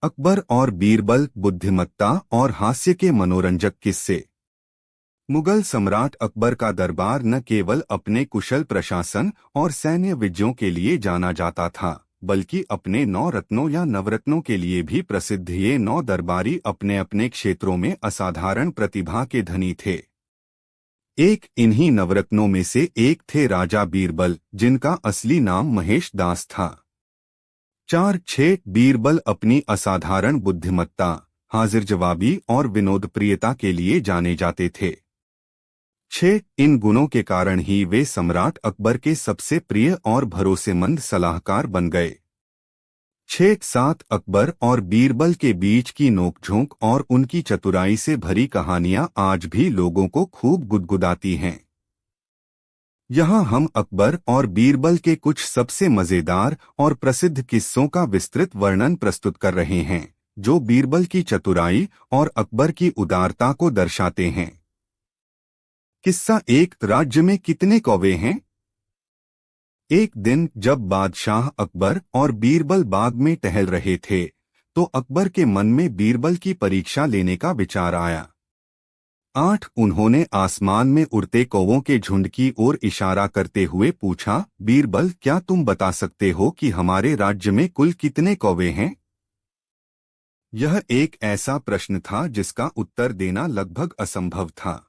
अकबर और बीरबल, बुद्धिमत्ता और हास्य के मनोरंजक किस्से। मुगल सम्राट अकबर का दरबार न केवल अपने कुशल प्रशासन और सैन्य विजयों के लिए जाना जाता था, बल्कि अपने 9 रत्नों या नवरत्नों के लिए भी प्रसिद्ध। ये 9 दरबारी अपने अपने क्षेत्रों में असाधारण प्रतिभा के धनी थे। एक इन्हीं नवरत्नों में से एक थे राजा बीरबल, जिनका असली नाम महेश दास था। 4-6 बीरबल अपनी असाधारण बुद्धिमत्ता, हाजिर जवाबी और विनोदप्रियता के लिए जाने जाते थे। 6 इन गुणों के कारण ही वे सम्राट अकबर के सबसे प्रिय और भरोसेमंद सलाहकार बन गए। 6-7 अकबर और बीरबल के बीच की नोकझोंक और उनकी चतुराई से भरी कहानियां आज भी लोगों को खूब गुदगुदाती हैं। यहाँ हम अकबर और बीरबल के कुछ सबसे मजेदार और प्रसिद्ध किस्सों का विस्तृत वर्णन प्रस्तुत कर रहे हैं, जो बीरबल की चतुराई और अकबर की उदारता को दर्शाते हैं। किस्सा 1, राज्य में कितने कौवे हैं? एक दिन जब बादशाह अकबर और बीरबल बाग में टहल रहे थे, तो अकबर के मन में बीरबल की परीक्षा लेने का विचार आया। 8 उन्होंने आसमान में उड़ते कौवों के झुंड की ओर इशारा करते हुए पूछा, बीरबल, क्या तुम बता सकते हो कि हमारे राज्य में कुल कितने कौवे हैं? यह एक ऐसा प्रश्न था जिसका उत्तर देना लगभग असंभव था।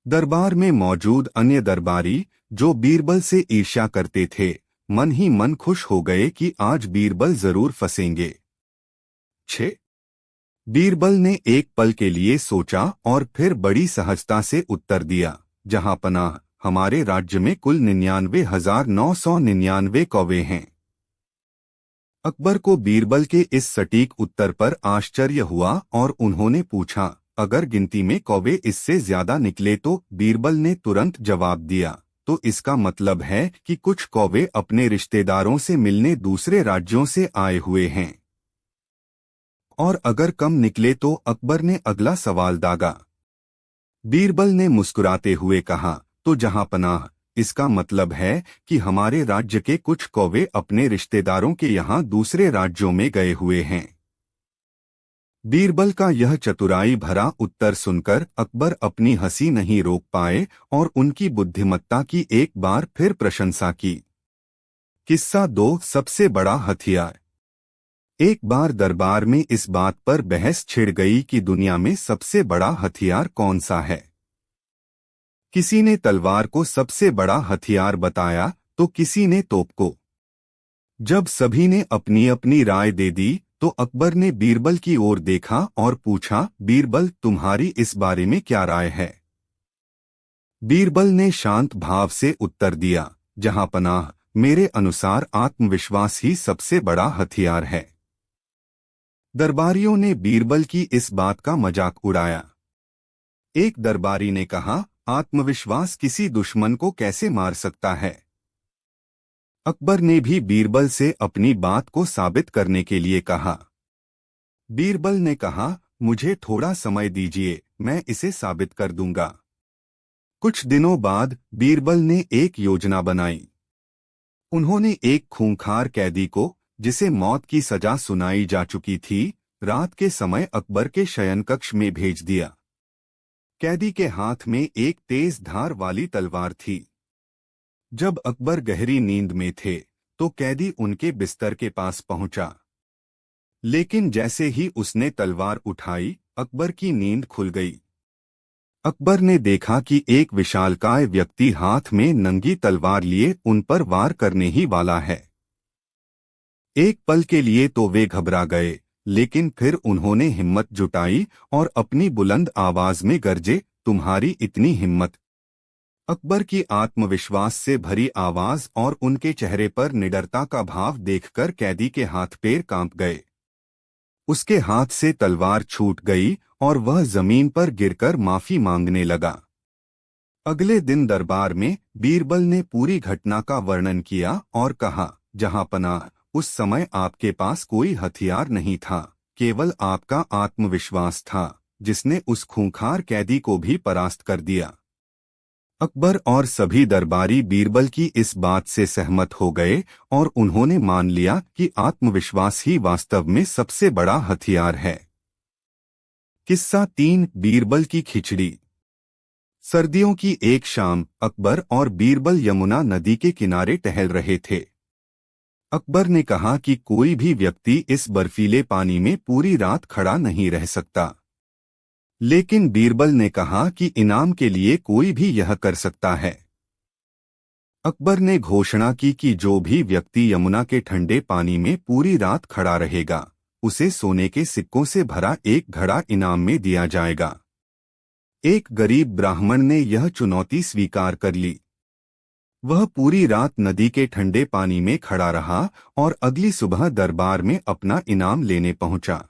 दरबार में मौजूद अन्य दरबारी, जो बीरबल से ईर्ष्या करते थे, मन ही मन खुश हो गए कि आज बीरबल जरूर फंसेंगे। 6 बीरबल ने एक पल के लिए सोचा और फिर बड़ी सहजता से उत्तर दिया, जहां पनाह, हमारे राज्य में कुल 99,999 कौवे हैं। अकबर को बीरबल के इस सटीक उत्तर पर आश्चर्य हुआ और उन्होंने पूछा, अगर गिनती में कौवे इससे ज्यादा निकले तो? बीरबल ने तुरंत जवाब दिया, तो इसका मतलब है कि कुछ कौवे अपने रिश्तेदारों से मिलने दूसरे राज्यों से आए हुए हैं। और अगर कम निकले तो? अकबर ने अगला सवाल दागा। बीरबल ने मुस्कुराते हुए कहा, तो जहां पनाह, इसका मतलब है कि हमारे राज्य के कुछ कौवे अपने रिश्तेदारों के यहाँ दूसरे राज्यों में गए हुए हैं। बीरबल का यह चतुराई भरा उत्तर सुनकर अकबर अपनी हंसी नहीं रोक पाए और उनकी बुद्धिमत्ता की एक बार फिर प्रशंसा की। किस्सा 2, सबसे बड़ा हथियार। एक बार दरबार में इस बात पर बहस छिड़ गई कि दुनिया में सबसे बड़ा हथियार कौन सा है। किसी ने तलवार को सबसे बड़ा हथियार बताया तो किसी ने तोप को। जब सभी ने अपनी अपनी राय दे दी तो अकबर ने बीरबल की ओर देखा और पूछा, बीरबल, तुम्हारी इस बारे में क्या राय है? बीरबल ने शांत भाव से उत्तर दिया, जहां पनाह, मेरे अनुसार आत्मविश्वास ही सबसे बड़ा हथियार है। दरबारियों ने बीरबल की इस बात का मजाक उड़ाया। एक दरबारी ने कहा, आत्मविश्वास किसी दुश्मन को कैसे मार सकता है? अकबर ने भी बीरबल से अपनी बात को साबित करने के लिए कहा। बीरबल ने कहा, मुझे थोड़ा समय दीजिए, मैं इसे साबित कर दूंगा। कुछ दिनों बाद बीरबल ने एक योजना बनाई। उन्होंने एक खूंखार कैदी को, जिसे मौत की सजा सुनाई जा चुकी थी, रात के समय अकबर के शयनकक्ष में भेज दिया। कैदी के हाथ में एक तेज धार वाली तलवार थी। जब अकबर गहरी नींद में थे, तो कैदी उनके बिस्तर के पास पहुंचा। लेकिन जैसे ही उसने तलवार उठाई, अकबर की नींद खुल गई। अकबर ने देखा कि एक विशालकाय व्यक्ति हाथ में नंगी तलवार लिए उन पर वार करने ही वाला है। एक पल के लिए तो वे घबरा गए, लेकिन फिर उन्होंने हिम्मत जुटाई और अपनी बुलंद आवाज में गरजे, तुम्हारी इतनी हिम्मत? अकबर की आत्मविश्वास से भरी आवाज और उनके चेहरे पर निडरता का भाव देखकर कैदी के हाथ पैर कांप गए। उसके हाथ से तलवार छूट गई और वह जमीन पर गिरकर माफी मांगने लगा। अगले दिन दरबार में बीरबल ने पूरी घटना का वर्णन किया और कहा, जहां पनाह, उस समय आपके पास कोई हथियार नहीं था, केवल आपका आत्मविश्वास था, जिसने उस खूंखार कैदी को भी परास्त कर दिया। अकबर और सभी दरबारी बीरबल की इस बात से सहमत हो गए और उन्होंने मान लिया कि आत्मविश्वास ही वास्तव में सबसे बड़ा हथियार है। किस्सा 3 बीरबल की खिचड़ी। सर्दियों की एक शाम अकबर और बीरबल यमुना नदी के किनारे टहल रहे थे। अकबर ने कहा कि कोई भी व्यक्ति इस बर्फीले पानी में पूरी रात खड़ा नहीं रह सकता। लेकिन बीरबल ने कहा कि इनाम के लिए कोई भी यह कर सकता है। अकबर ने घोषणा की कि जो भी व्यक्ति यमुना के ठंडे पानी में पूरी रात खड़ा रहेगा, उसे सोने के सिक्कों से भरा एक घड़ा इनाम में दिया जाएगा। एक गरीब ब्राह्मण ने यह चुनौती स्वीकार कर ली। वह पूरी रात नदी के ठंडे पानी में खड़ा रहा और अगली सुबह दरबार में अपना इनाम लेने पहुंचा।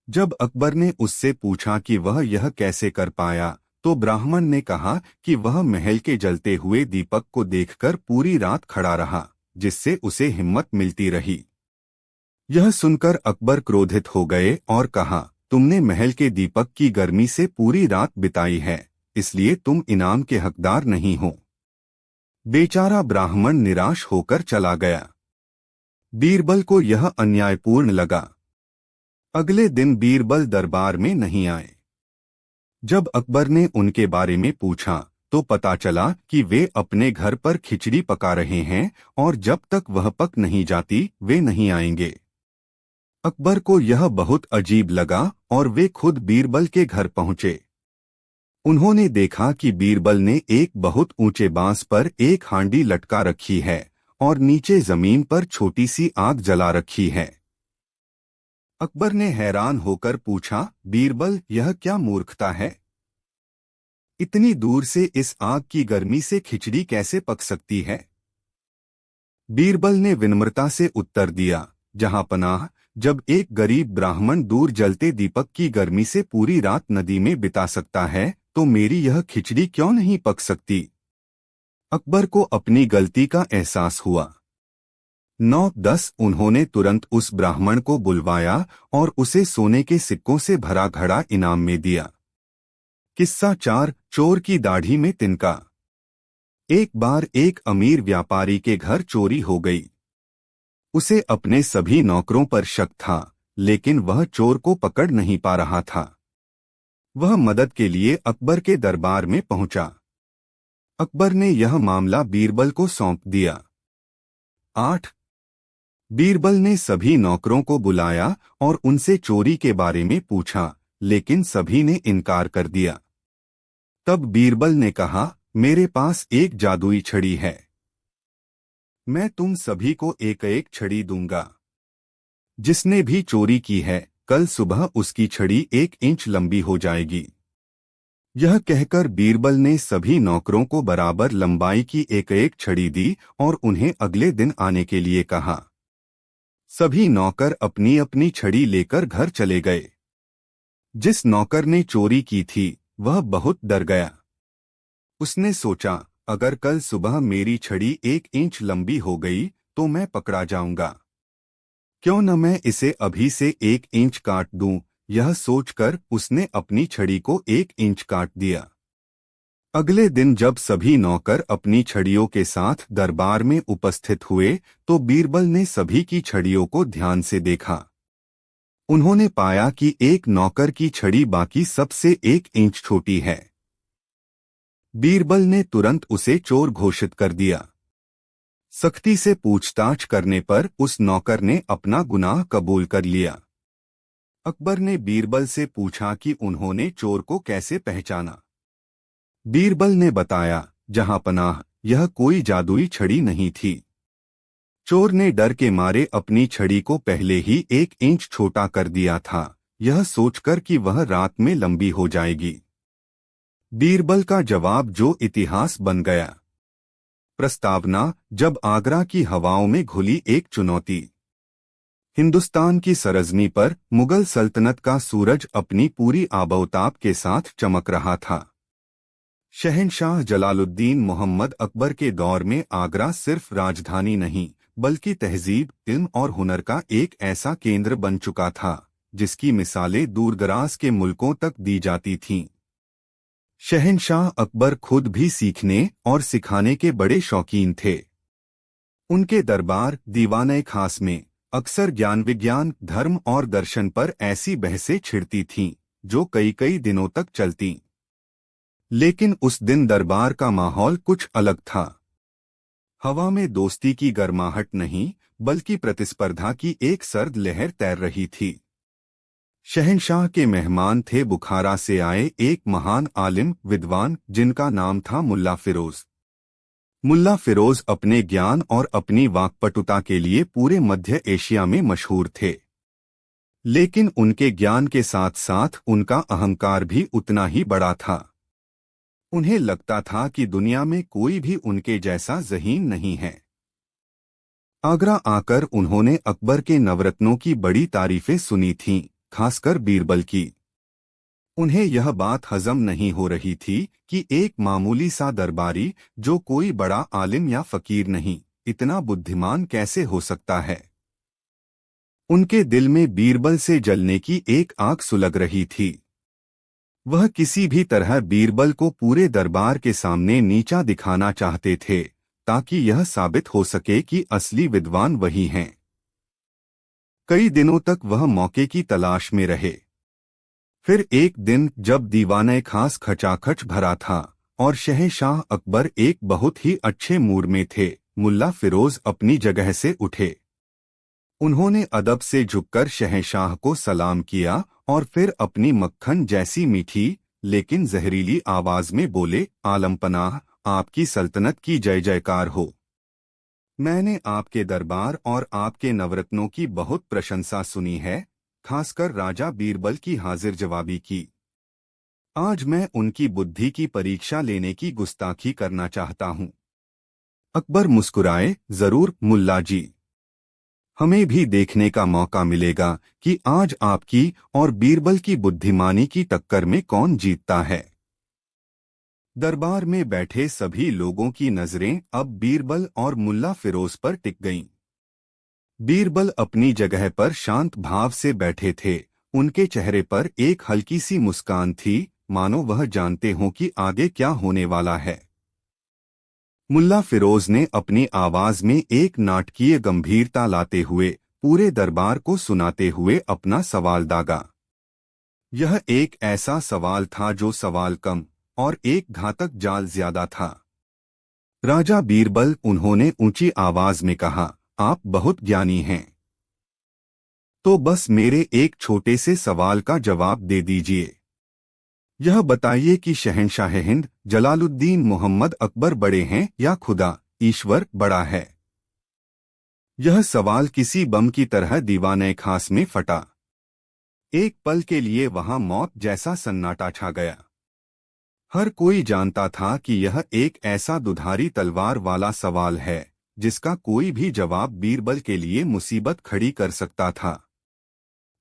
जब अकबर ने उससे पूछा कि वह यह कैसे कर पाया, तो ब्राह्मण ने कहा कि वह महल के जलते हुए दीपक को देखकर पूरी रात खड़ा रहा, जिससे उसे हिम्मत मिलती रही। यह सुनकर अकबर क्रोधित हो गए और कहा, तुमने महल के दीपक की गर्मी से पूरी रात बिताई है, इसलिए तुम इनाम के हकदार नहीं हो। बेचारा ब्राह्मण निराश होकर चला गया। बीरबल को यह अन्यायपूर्ण लगा। अगले दिन बीरबल दरबार में नहीं आए। जब अकबर ने उनके बारे में पूछा तो पता चला कि वे अपने घर पर खिचड़ी पका रहे हैं और जब तक वह पक नहीं जाती वे नहीं आएंगे। अकबर को यह बहुत अजीब लगा और वे खुद बीरबल के घर पहुंचे। उन्होंने देखा कि बीरबल ने एक बहुत ऊंचे बांस पर एक हांडी लटका रखी है और नीचे जमीन पर छोटी सी आग जला रखी है। अकबर ने हैरान होकर पूछा, बीरबल, यह क्या मूर्खता है? इतनी दूर से इस आग की गर्मी से खिचड़ी कैसे पक सकती है? बीरबल ने विनम्रता से उत्तर दिया, जहां पनाह, जब एक गरीब ब्राह्मण दूर जलते दीपक की गर्मी से पूरी रात नदी में बिता सकता है, तो मेरी यह खिचड़ी क्यों नहीं पक सकती? अकबर को अपनी गलती का एहसास हुआ। 9-10 उन्होंने तुरंत उस ब्राह्मण को बुलवाया और उसे सोने के सिक्कों से भरा घड़ा इनाम में दिया। किस्सा 4 चोर की दाढ़ी में तिनका। एक बार एक अमीर व्यापारी के घर चोरी हो गई। उसे अपने सभी नौकरों पर शक था, लेकिन वह चोर को पकड़ नहीं पा रहा था। वह मदद के लिए अकबर के दरबार में पहुंचा। अकबर ने यह मामला बीरबल को सौंप दिया। 8 बीरबल ने सभी नौकरों को बुलाया और उनसे चोरी के बारे में पूछा, लेकिन सभी ने इनकार कर दिया। तब बीरबल ने कहा, मेरे पास एक जादुई छड़ी है। मैं तुम सभी को एक एक छड़ी दूंगा। जिसने भी चोरी की है, कल सुबह उसकी छड़ी 1 इंच लंबी हो जाएगी। यह कहकर बीरबल ने सभी नौकरों को बराबर लंबाई की एक एक छड़ी दी और उन्हें अगले दिन आने के लिए कहा। सभी नौकर अपनी अपनी छड़ी लेकर घर चले गए। जिस नौकर ने चोरी की थी, वह बहुत डर गया। उसने सोचा, अगर कल सुबह मेरी छड़ी 1 इंच लंबी हो गई तो मैं पकड़ा जाऊंगा। क्यों न मैं इसे अभी से 1 इंच काट दूं। यह सोचकर उसने अपनी छड़ी को 1 इंच काट दिया। अगले दिन जब सभी नौकर अपनी छड़ियों के साथ दरबार में उपस्थित हुए, तो बीरबल ने सभी की छड़ियों को ध्यान से देखा। उन्होंने पाया कि एक नौकर की छड़ी बाकी सबसे 1 इंच छोटी है। बीरबल ने तुरंत उसे चोर घोषित कर दिया। सख्ती से पूछताछ करने पर उस नौकर ने अपना गुनाह कबूल कर लिया। अकबर ने बीरबल से पूछा कि उन्होंने चोर को कैसे पहचाना। बीरबल ने बताया, जहां पनाह, यह कोई जादुई छड़ी नहीं थी। चोर ने डर के मारे अपनी छड़ी को पहले ही 1 इंच छोटा कर दिया था, यह सोचकर कि वह रात में लंबी हो जाएगी। बीरबल का जवाब जो इतिहास बन गया। प्रस्तावना, जब आगरा की हवाओं में घुली एक चुनौती। हिंदुस्तान की सरजमी पर मुगल सल्तनत का सूरज अपनी पूरी आबोताब के साथ चमक रहा था। शहंशाह जलालुद्दीन मोहम्मद अकबर के दौर में आगरा सिर्फ राजधानी नहीं, बल्कि तहजीब, इल्म और हुनर का एक ऐसा केंद्र बन चुका था, जिसकी मिसालें दूरदराज के मुल्कों तक दी जाती थीं। शहंशाह अकबर खुद भी सीखने और सिखाने के बड़े शौकीन थे। उनके दरबार दीवाने खास में अक्सर ज्ञान विज्ञान धर्म और दर्शन पर ऐसी बहसें छिड़ती थीं जो कई कई दिनों तक चलती। लेकिन उस दिन दरबार का माहौल कुछ अलग था। हवा में दोस्ती की गर्माहट नहीं बल्कि प्रतिस्पर्धा की एक सर्द लहर तैर रही थी। शहंशाह के मेहमान थे बुखारा से आए एक महान आलिम विद्वान जिनका नाम था मुल्ला फिरोज। मुल्ला फिरोज अपने ज्ञान और अपनी वाक्पटुता के लिए पूरे मध्य एशिया में मशहूर थे। लेकिन उनके ज्ञान के साथ साथ उनका अहंकार भी उतना ही बड़ा था। उन्हें लगता था कि दुनिया में कोई भी उनके जैसा ज़हीन नहीं है। आगरा आकर उन्होंने अकबर के नवरत्नों की बड़ी तारीफें सुनी थीं, खासकर बीरबल की। उन्हें यह बात हजम नहीं हो रही थी कि एक मामूली सा दरबारी जो कोई बड़ा आलिम या फकीर नहीं, इतना बुद्धिमान कैसे हो सकता है। उनके दिल में बीरबल से जलने की एक आग सुलग रही थी। वह किसी भी तरह बीरबल को पूरे दरबार के सामने नीचा दिखाना चाहते थे ताकि यह साबित हो सके कि असली विद्वान वही हैं। कई दिनों तक वह मौके की तलाश में रहे। फिर एक दिन जब दीवाने खास खचाखच भरा था और शहंशाह अकबर एक बहुत ही अच्छे मूड में थे, मुल्ला फिरोज अपनी जगह से उठे। उन्होंने अदब से झुककर शहंशाह को सलाम किया और फिर अपनी मक्खन जैसी मीठी लेकिन जहरीली आवाज में बोले, आलमपनाह, आपकी सल्तनत की जय जयकार हो। मैंने आपके दरबार और आपके नवरत्नों की बहुत प्रशंसा सुनी है, खासकर राजा बीरबल की हाजिर जवाबी की। आज मैं उनकी बुद्धि की परीक्षा लेने की गुस्ताखी करना चाहता हूं। अकबर मुस्कुराए, जरूर मुल्ला जी। हमें भी देखने का मौका मिलेगा कि आज आपकी और बीरबल की बुद्धिमानी की टक्कर में कौन जीतता है। दरबार में बैठे सभी लोगों की नजरें अब बीरबल और मुल्ला फिरोज पर टिक गईं। बीरबल अपनी जगह पर शांत भाव से बैठे थे। उनके चेहरे पर एक हल्की सी मुस्कान थी, मानो वह जानते हों कि आगे क्या होने वाला है। मुल्ला फिरोज ने अपनी आवाज में एक नाटकीय गंभीरता लाते हुए पूरे दरबार को सुनाते हुए अपना सवाल दागा। यह एक ऐसा सवाल था जो सवाल कम और एक घातक जाल ज्यादा था। राजा बीरबल, उन्होंने ऊंची आवाज में कहा, आप बहुत ज्ञानी हैं। तो बस मेरे एक छोटे से सवाल का जवाब दे दीजिए। यह बताइए कि शहंशाह हिंद जलालुद्दीन मोहम्मद अकबर बड़े हैं या खुदा ईश्वर बड़ा है। यह सवाल किसी बम की तरह दीवाने खास में फटा। एक पल के लिए वहां मौत जैसा सन्नाटा छा गया। हर कोई जानता था कि यह एक ऐसा दुधारी तलवार वाला सवाल है जिसका कोई भी जवाब बीरबल के लिए मुसीबत खड़ी कर सकता था।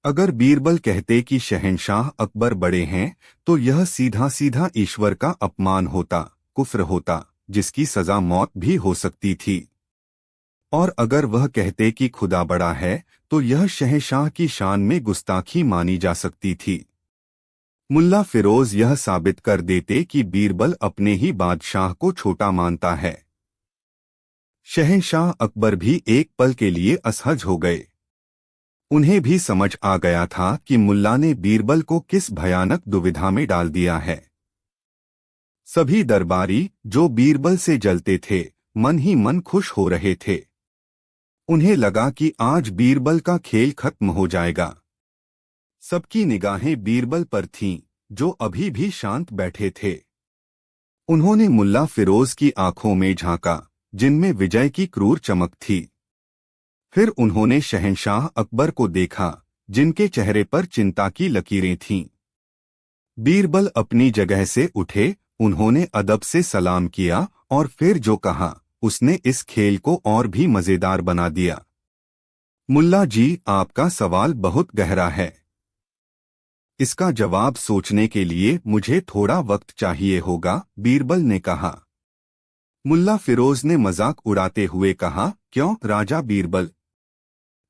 अगर बीरबल कहते कि शहंशाह अकबर बड़े हैं तो यह सीधा सीधा ईश्वर का अपमान होता, कुफ्र होता, जिसकी सजा मौत भी हो सकती थी। और अगर वह कहते कि खुदा बड़ा है तो यह शहंशाह की शान में गुस्ताखी मानी जा सकती थी। मुल्ला फिरोज यह साबित कर देते कि बीरबल अपने ही बादशाह को छोटा मानता है। शहंशाह अकबर भी एक पल के लिए असहज हो गए। उन्हें भी समझ आ गया था कि मुल्ला ने बीरबल को किस भयानक दुविधा में डाल दिया है। सभी दरबारी जो बीरबल से जलते थे मन ही मन खुश हो रहे थे। उन्हें लगा कि आज बीरबल का खेल खत्म हो जाएगा। सबकी निगाहें बीरबल पर थीं, जो अभी भी शांत बैठे थे। उन्होंने मुल्ला फिरोज की आंखों में झांका, जिनमें विजय की क्रूर चमक थी। फिर उन्होंने शहंशाह अकबर को देखा, जिनके चेहरे पर चिंता की लकीरें थीं। बीरबल अपनी जगह से उठे, उन्होंने अदब से सलाम किया और फिर जो कहा उसने इस खेल को और भी मजेदार बना दिया। मुल्ला जी, आपका सवाल बहुत गहरा है। इसका जवाब सोचने के लिए मुझे थोड़ा वक्त चाहिए होगा, बीरबल ने कहा। मुल्ला फिरोज ने मजाक उड़ाते हुए कहा, क्यों राजा बीरबल,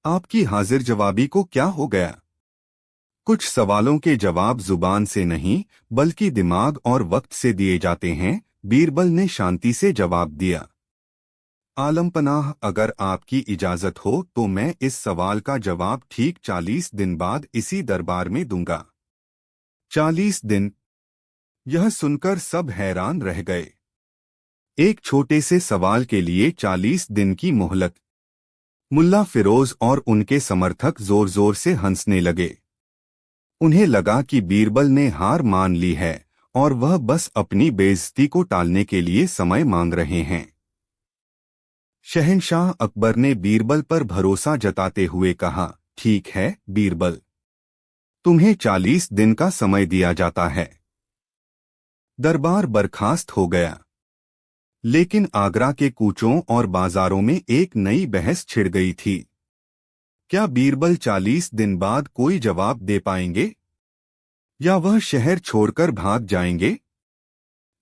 आपकी हाजिर जवाबी को क्या हो गया? कुछ सवालों के जवाब जुबान से नहीं बल्कि दिमाग और वक्त से दिए जाते हैं, बीरबल ने शांति से जवाब दिया। आलमपनाह, अगर आपकी इजाजत हो तो मैं इस सवाल का जवाब ठीक 40 दिन बाद इसी दरबार में दूंगा। 40 दिन? यह सुनकर सब हैरान रह गए। एक छोटे से सवाल के लिए 40 दिन की मोहलत। मुल्ला फिरोज और उनके समर्थक जोर जोर से हंसने लगे। उन्हें लगा कि बीरबल ने हार मान ली है और वह बस अपनी बेइज्जती को टालने के लिए समय मांग रहे हैं। शहंशाह अकबर ने बीरबल पर भरोसा जताते हुए कहा, ठीक है बीरबल, तुम्हें 40 दिन का समय दिया जाता है। दरबार बर्खास्त हो गया। लेकिन आगरा के कूचों और बाजारों में एक नई बहस छिड़ गई थी। क्या बीरबल 40 दिन बाद कोई जवाब दे पाएंगे या वह शहर छोड़कर भाग जाएंगे?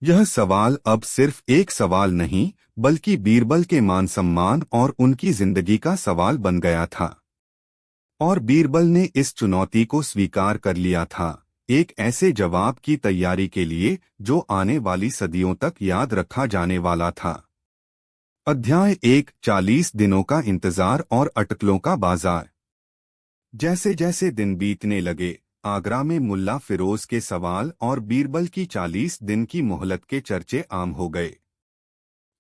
यह सवाल अब सिर्फ एक सवाल नहीं बल्कि बीरबल के मान सम्मान और उनकी जिंदगी का सवाल बन गया था। और बीरबल ने इस चुनौती को स्वीकार कर लिया था, एक ऐसे जवाब की तैयारी के लिए जो आने वाली सदियों तक याद रखा जाने वाला था। अध्याय 1, 40 दिनों का इंतजार और अटकलों का बाजार। जैसे जैसे दिन बीतने लगे, आगरा में मुल्ला फिरोज के सवाल और बीरबल की 40 दिन की मोहलत के चर्चे आम हो गए।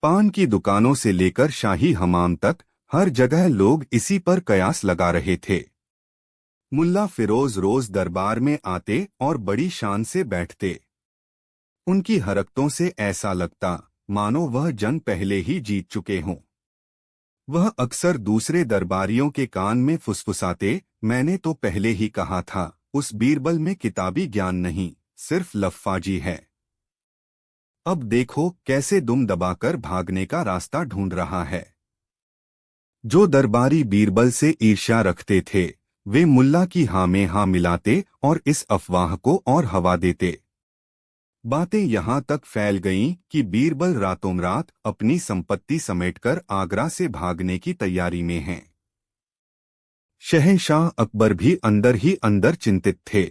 पान की दुकानों से लेकर शाही हमाम तक हर जगह लोग इसी पर कयास लगा रहे थे। मुल्ला फिरोज रोज दरबार में आते और बड़ी शान से बैठते। उनकी हरकतों से ऐसा लगता मानो वह जंग पहले ही जीत चुके हों। वह अक्सर दूसरे दरबारियों के कान में फुसफुसाते, मैंने तो पहले ही कहा था, उस बीरबल में किताबी ज्ञान नहीं, सिर्फ लफ्फाजी है। अब देखो कैसे दुम दबाकर भागने का रास्ता ढूंढ रहा है। जो दरबारी बीरबल से ईर्ष्या रखते थे, वे मुल्ला की हाँ में हाँ मिलाते और इस अफवाह को और हवा देते। बातें यहाँ तक फैल गईं कि बीरबल रातों-रात अपनी संपत्ति समेटकर आगरा से भागने की तैयारी में हैं। शहंशाह अकबर भी अंदर ही अंदर चिंतित थे।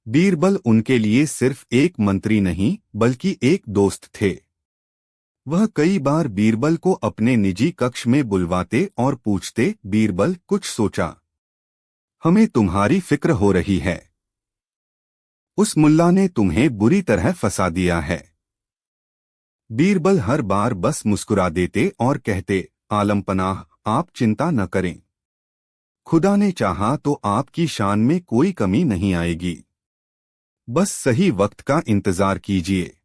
बीरबल उनके लिए सिर्फ एक मंत्री नहीं बल्कि एक दोस्त थे। वह कई बार बीरबल को अपने निजी कक्ष में बुलवाते और पूछते, बीरबल कुछ सोचा? हमें तुम्हारी फिक्र हो रही है। उस मुल्ला ने तुम्हें बुरी तरह फंसा दिया है। बीरबल हर बार बस मुस्कुरा देते और कहते, आलमपनाह आप चिंता न करें। खुदा ने चाहा तो आपकी शान में कोई कमी नहीं आएगी। बस सही वक्त का इंतजार कीजिए।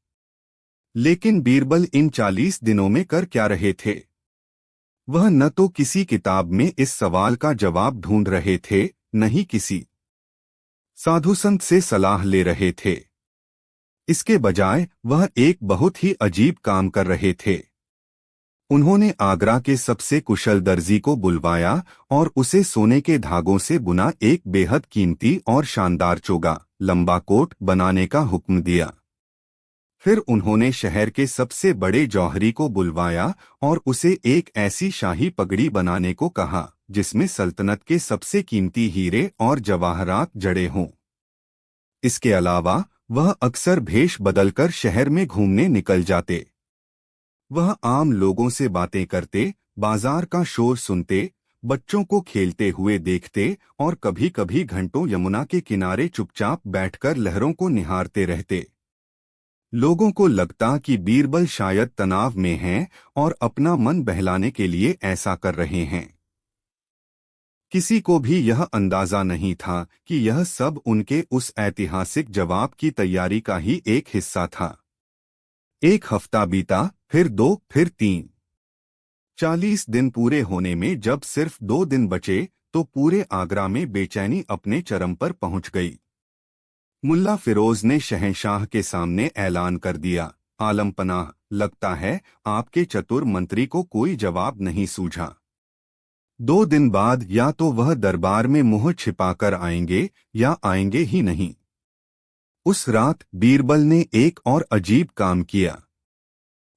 लेकिन बीरबल इन 40 दिनों में कर क्या रहे थे? वह न तो किसी किताब में इस सवाल का जवाब ढूंढ रहे थे, न ही किसी साधु संत से सलाह ले रहे थे। इसके बजाय वह एक बहुत ही अजीब काम कर रहे थे। उन्होंने आगरा के सबसे कुशल दर्जी को बुलवाया और उसे सोने के धागों से बुना एक बेहद कीमती और शानदार चोगा, लंबा कोट बनाने का हुक्म दिया। फिर उन्होंने शहर के सबसे बड़े जौहरी को बुलवाया और उसे एक ऐसी शाही पगड़ी बनाने को कहा जिसमें सल्तनत के सबसे कीमती हीरे और जवाहरात जड़े हों। इसके अलावा वह अक्सर भेष बदलकर शहर में घूमने निकल जाते। वह आम लोगों से बातें करते, बाजार का शोर सुनते, बच्चों को खेलते हुए देखते और कभी कभी घंटों यमुना के किनारे चुपचाप बैठकर लहरों को निहारते रहते। लोगों को लगता कि बीरबल शायद तनाव में हैं और अपना मन बहलाने के लिए ऐसा कर रहे हैं। किसी को भी यह अंदाजा नहीं था कि यह सब उनके उस ऐतिहासिक जवाब की तैयारी का ही एक हिस्सा था। एक हफ्ता बीता, फिर 2, फिर 3। 40 दिन पूरे होने में जब सिर्फ 2 दिन बचे तो पूरे आगरा में बेचैनी अपने चरम पर पहुंच गई। मुल्ला फिरोज ने शहंशाह के सामने ऐलान कर दिया, आलमपनाह, लगता है आपके चतुर मंत्री को कोई जवाब नहीं सूझा। 2 दिन बाद या तो वह दरबार में मुंह छिपाकर आएंगे या आएंगे ही नहीं। उस रात बीरबल ने एक और अजीब काम किया।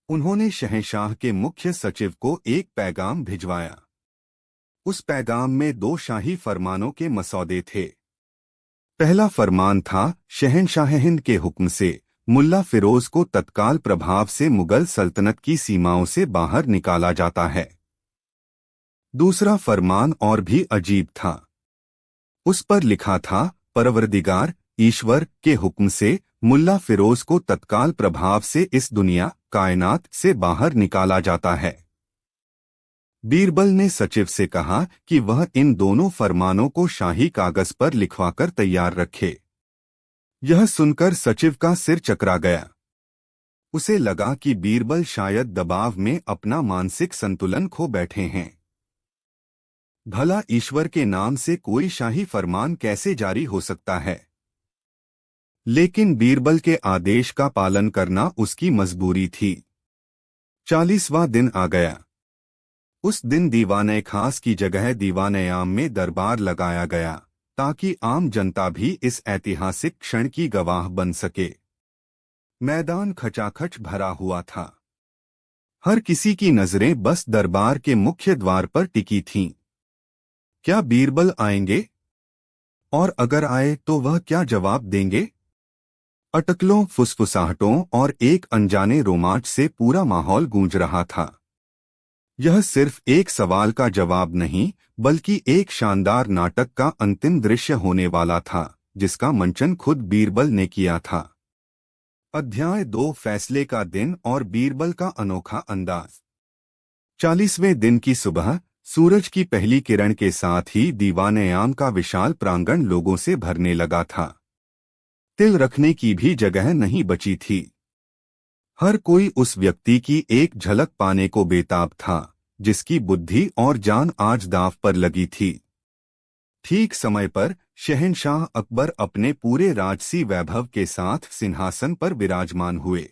उन्होंने शहंशाह के मुख्य सचिव को एक पैगाम भिजवाया। उस पैगाम में 2 शाही फरमानों के मसौदे थे। पहला फरमान था, शहंशाह हिंद के हुक्म से मुल्ला फिरोज को तत्काल प्रभाव से मुगल सल्तनत की सीमाओं से बाहर निकाला जाता है। दूसरा फरमान और भी अजीब था। उस पर लिखा था, परवरदिगार ईश्वर के हुक्म से मुल्ला फिरोज को तत्काल प्रभाव से इस दुनिया कायनात से बाहर निकाला जाता है। बीरबल ने सचिव से कहा कि वह इन दोनों फरमानों को शाही कागज पर लिखवाकर तैयार रखे। यह सुनकर सचिव का सिर चकरा गया। उसे लगा कि बीरबल शायद दबाव में अपना मानसिक संतुलन खो बैठे हैं। भला ईश्वर के नाम से कोई शाही फरमान कैसे जारी हो सकता है? लेकिन बीरबल के आदेश का पालन करना उसकी मजबूरी थी। 40वां दिन आ गया। उस दिन दीवाने खास की जगह दीवाने आम में दरबार लगाया गया, ताकि आम जनता भी इस ऐतिहासिक क्षण की गवाह बन सके। मैदान खचाखच भरा हुआ था। हर किसी की नजरें बस दरबार के मुख्य द्वार पर टिकी थीं। क्या बीरबल आएंगे? और अगर आए तो वह क्या जवाब देंगे? अटकलों, फुसफुसाहटों और एक अनजाने रोमांच से पूरा माहौल गूंज रहा था। यह सिर्फ एक सवाल का जवाब नहीं, बल्कि एक शानदार नाटक का अंतिम दृश्य होने वाला था, जिसका मंचन खुद बीरबल ने किया था। अध्याय 2, फैसले का दिन और बीरबल का अनोखा अंदाज। 40वें दिन की सुबह सूरज की पहली किरण के साथ ही दीवान-ए-आम का विशाल प्रांगण लोगों से भरने लगा था। तिल रखने की भी जगह नहीं बची थी। हर कोई उस व्यक्ति की एक झलक पाने को बेताब था, जिसकी बुद्धि और जान आज दांव पर लगी थी। ठीक समय पर शहंशाह अकबर अपने पूरे राजसी वैभव के साथ सिंहासन पर विराजमान हुए।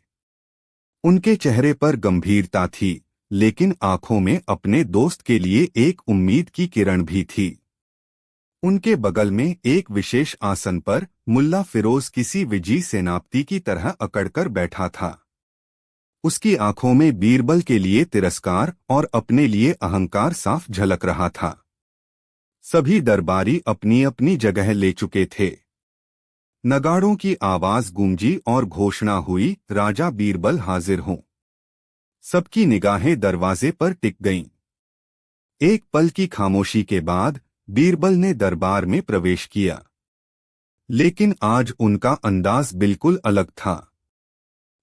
उनके चेहरे पर गंभीरता थी, लेकिन आंखों में अपने दोस्त के लिए एक उम्मीद की किरण भी थी। उनके बगल में एक विशेष आसन पर मुल्ला फिरोज किसी विजयी सेनापति की तरह अकड़कर बैठा था। उसकी आंखों में बीरबल के लिए तिरस्कार और अपने लिए अहंकार साफ झलक रहा था। सभी दरबारी अपनी अपनी जगह ले चुके थे। नगाड़ों की आवाज गूंजी और घोषणा हुई, राजा बीरबल हाजिर हों। सबकी निगाहें दरवाजे पर टिक गईं। एक पल की खामोशी के बाद बीरबल ने दरबार में प्रवेश किया। लेकिन आज उनका अंदाज बिल्कुल अलग था।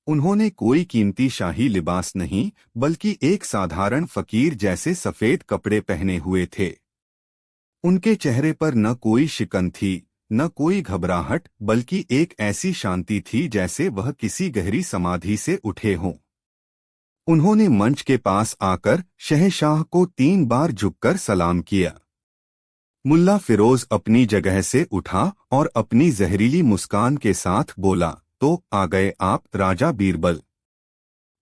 उन्होंने कोई कीमती शाही लिबास नहीं, बल्कि एक साधारण फकीर जैसे सफेद कपड़े पहने हुए थे। उनके चेहरे पर न कोई शिकन थी, न कोई घबराहट, बल्कि एक ऐसी शांति थी जैसे वह किसी गहरी समाधि से उठे हों। उन्होंने मंच के पास आकर शहंशाह को 3 बार झुककर सलाम किया। मुल्ला फिरोज अपनी जगह से उठा और अपनी जहरीली मुस्कान के साथ बोला, तो आ गए आप राजा बीरबल।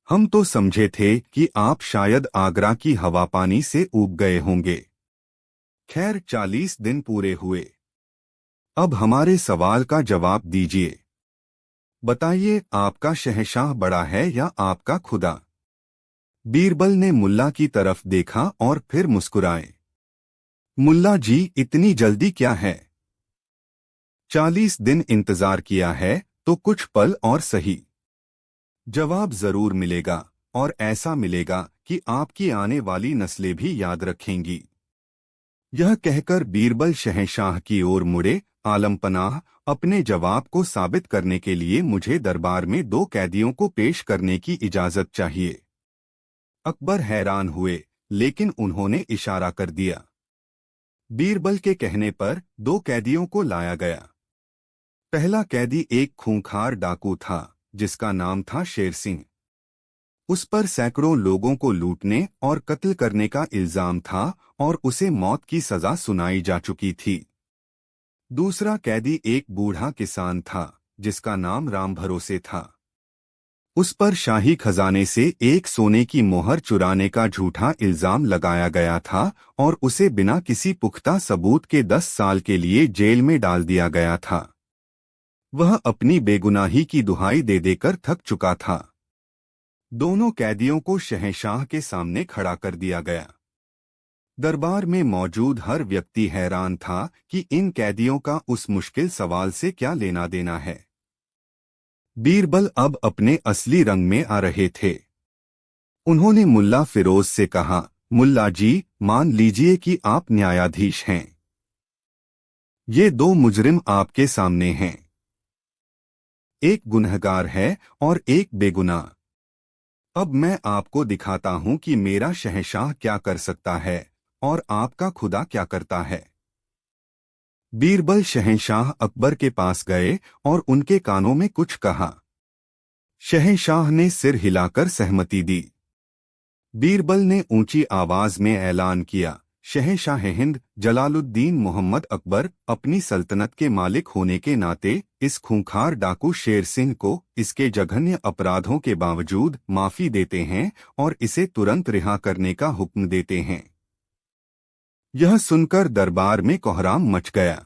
हम तो समझे थे कि आप शायद आगरा की हवा पानी से ऊब गए होंगे। खैर, 40 दिन पूरे हुए। अब हमारे सवाल का जवाब दीजिए। बताइए, आपका शहंशाह बड़ा है या आपका खुदा? बीरबल ने मुल्ला की तरफ देखा और फिर मुस्कुराए। मुल्ला जी, इतनी जल्दी क्या है? 40 दिन इंतजार किया है, तो कुछ पल और सही। जवाब जरूर मिलेगा, और ऐसा मिलेगा कि आपकी आने वाली नस्लें भी याद रखेंगी। यह कहकर बीरबल शहंशाह की ओर मुड़े। आलमपनाह, अपने जवाब को साबित करने के लिए मुझे दरबार में 2 कैदियों को पेश करने की इजाजत चाहिए। अकबर हैरान हुए, लेकिन उन्होंने इशारा कर दिया। बीरबल के कहने पर 2 कैदियों को लाया गया। पहला कैदी एक खूंखार डाकू था, जिसका नाम था शेर सिंह। उस पर सैकड़ों लोगों को लूटने और कत्ल करने का इल्जाम था और उसे मौत की सजा सुनाई जा चुकी थी। दूसरा कैदी एक बूढ़ा किसान था, जिसका नाम राम भरोसे था। उस पर शाही खजाने से एक सोने की मोहर चुराने का झूठा इल्जाम लगाया गया था और उसे बिना किसी पुख्ता सबूत के 10 साल के लिए जेल में डाल दिया गया था। वह अपनी बेगुनाही की दुहाई दे देकर थक चुका था। दोनों कैदियों को शहंशाह के सामने खड़ा कर दिया गया। दरबार में मौजूद हर व्यक्ति हैरान था कि इन कैदियों का उस मुश्किल सवाल से क्या लेना देना है। बीरबल अब अपने असली रंग में आ रहे थे। उन्होंने मुल्ला फिरोज से कहा, मुल्ला जी, मान लीजिए कि आप न्यायाधीश हैं। ये दो मुजरिम आपके सामने हैं। एक गुनहगार है और एक बेगुनाह। अब मैं आपको दिखाता हूं कि मेरा शहंशाह क्या कर सकता है और आपका खुदा क्या करता है। बीरबल शहंशाह अकबर के पास गए और उनके कानों में कुछ कहा। शहंशाह ने सिर हिलाकर सहमति दी। बीरबल ने ऊंची आवाज में ऐलान किया, शहंशाह हिंद जलालुद्दीन मोहम्मद अकबर अपनी सल्तनत के मालिक होने के नाते इस खूंखार डाकू शेर सिंह को इसके जघन्य अपराधों के बावजूद माफी देते हैं और इसे तुरंत रिहा करने का हुक्म देते हैं। यह सुनकर दरबार में कोहराम मच गया।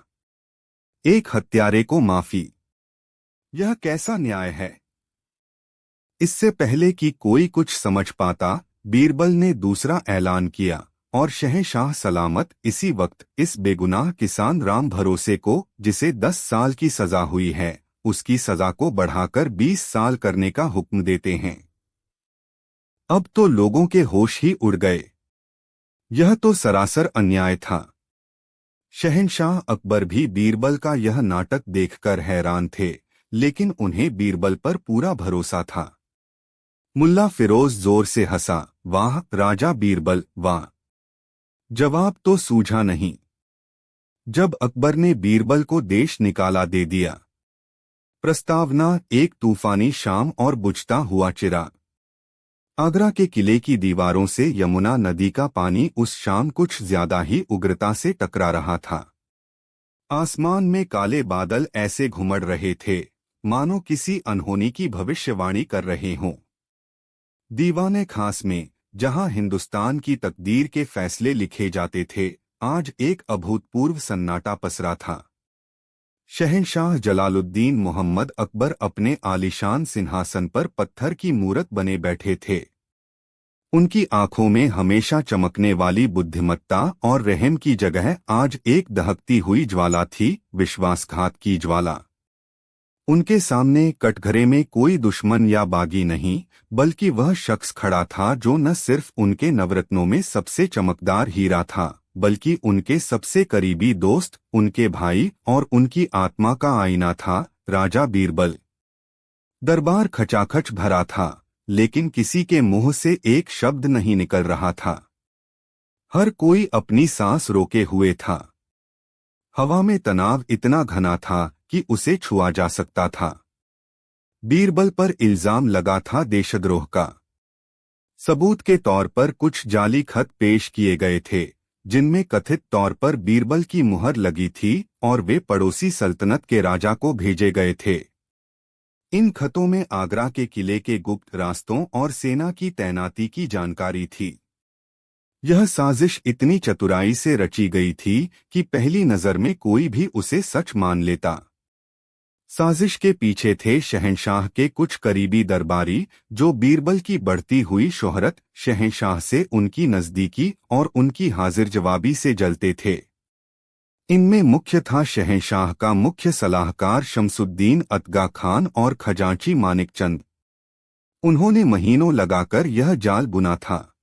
एक हत्यारे को माफी, यह कैसा न्याय है? इससे पहले कि कोई कुछ समझ पाता, बीरबल ने दूसरा ऐलान किया, और शहंशाह सलामत इसी वक्त इस बेगुनाह किसान राम भरोसे को, जिसे 10 साल की सजा हुई है, उसकी सजा को बढ़ाकर 20 साल करने का हुक्म देते हैं। अब तो लोगों के होश ही उड़ गए। यह तो सरासर अन्याय था। शहंशाह अकबर भी बीरबल का यह नाटक देखकर हैरान थे, लेकिन उन्हें बीरबल पर पूरा भरोसा था। मुल्ला फिरोज जोर से हंसा, वाह राजा बीरबल, वाह। जवाब तो सूझा नहीं। जब अकबर ने बीरबल को देश निकाला दे दिया। प्रस्तावना, एक तूफानी शाम और बुझता हुआ चिराग। आगरा के किले की दीवारों से यमुना नदी का पानी उस शाम कुछ ज्यादा ही उग्रता से टकरा रहा था। आसमान में काले बादल ऐसे घुमड़ रहे थे, मानो किसी अनहोनी की भविष्यवाणी कर रहे हों। दीवाने खास में, जहां हिंदुस्तान की तकदीर के फैसले लिखे जाते थे, आज एक अभूतपूर्व सन्नाटा पसरा था। शहंशाह जलालुद्दीन मोहम्मद अकबर अपने आलीशान सिंहासन पर पत्थर की मूरत बने बैठे थे। उनकी आंखों में हमेशा चमकने वाली बुद्धिमत्ता और रहम की जगह आज एक दहकती हुई ज्वाला थी, विश्वासघात की ज्वाला। उनके सामने कटघरे में कोई दुश्मन या बागी नहीं, बल्कि वह शख्स खड़ा था जो न सिर्फ उनके नवरत्नों में सबसे चमकदार हीरा था, बल्कि उनके सबसे करीबी दोस्त, उनके भाई और उनकी आत्मा का आईना था, राजा बीरबल। दरबार खचाखच भरा था, लेकिन किसी के मुंह से एक शब्द नहीं निकल रहा था। हर कोई अपनी सांस रोके हुए था। हवा में तनाव इतना घना था कि उसे छुआ जा सकता था। बीरबल पर इल्जाम लगा था देशद्रोह का। सबूत के तौर पर कुछ जाली खत पेश किए गए थे, जिनमें कथित तौर पर बीरबल की मुहर लगी थी और वे पड़ोसी सल्तनत के राजा को भेजे गए थे। इन खतों में आगरा के किले के गुप्त रास्तों और सेना की तैनाती की जानकारी थी। यह साजिश इतनी चतुराई से रची गई थी कि पहली नजर में कोई भी उसे सच मान लेता। साजिश के पीछे थे शहंशाह के कुछ करीबी दरबारी, जो बीरबल की बढ़ती हुई शोहरत, शहंशाह से उनकी नजदीकी और उनकी हाजिर जवाबी से जलते थे। इनमें मुख्य था शहंशाह का मुख्य सलाहकार शमसुद्दीन अतगा खान और खजांची मानिकचंद। उन्होंने महीनों लगाकर यह जाल बुना था।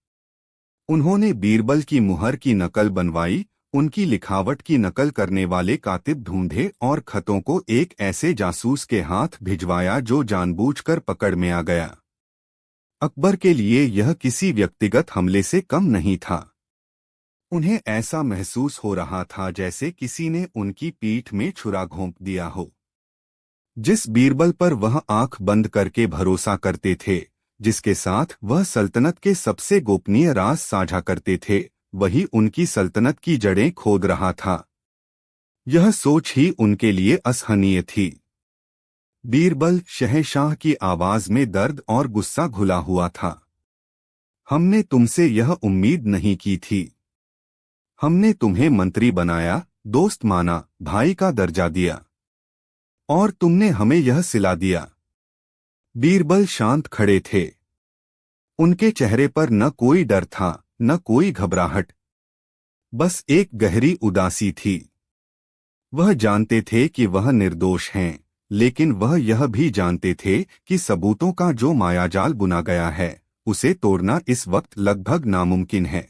उन्होंने बीरबल की मुहर की नकल बनवाई, उनकी लिखावट की नकल करने वाले कातिब ढूंढे और खतों को एक ऐसे जासूस के हाथ भिजवाया जो जानबूझकर पकड़ में आ गया। अकबर के लिए यह किसी व्यक्तिगत हमले से कम नहीं था। उन्हें ऐसा महसूस हो रहा था जैसे किसी ने उनकी पीठ में छुरा घोंप दिया हो। जिस बीरबल पर वह आंख बंद करके भरोसा करते थे, जिसके साथ वह सल्तनत के सबसे गोपनीय राज साझा करते थे, वही उनकी सल्तनत की जड़ें खोद रहा था। यह सोच ही उनके लिए असहनीय थी। बीरबल, शहंशाह की आवाज में दर्द और गुस्सा घुला हुआ था। हमने तुमसे यह उम्मीद नहीं की थी। हमने तुम्हें मंत्री बनाया, दोस्त माना, भाई का दर्जा दिया, और तुमने हमें यह सिला दिया। बीरबल शांत खड़े थे। उनके चेहरे पर न कोई डर था, न कोई घबराहट। बस एक गहरी उदासी थी। वह जानते थे कि वह निर्दोष हैं, लेकिन वह यह भी जानते थे कि सबूतों का जो मायाजाल बुना गया है, उसे तोड़ना इस वक्त लगभग नामुमकिन है।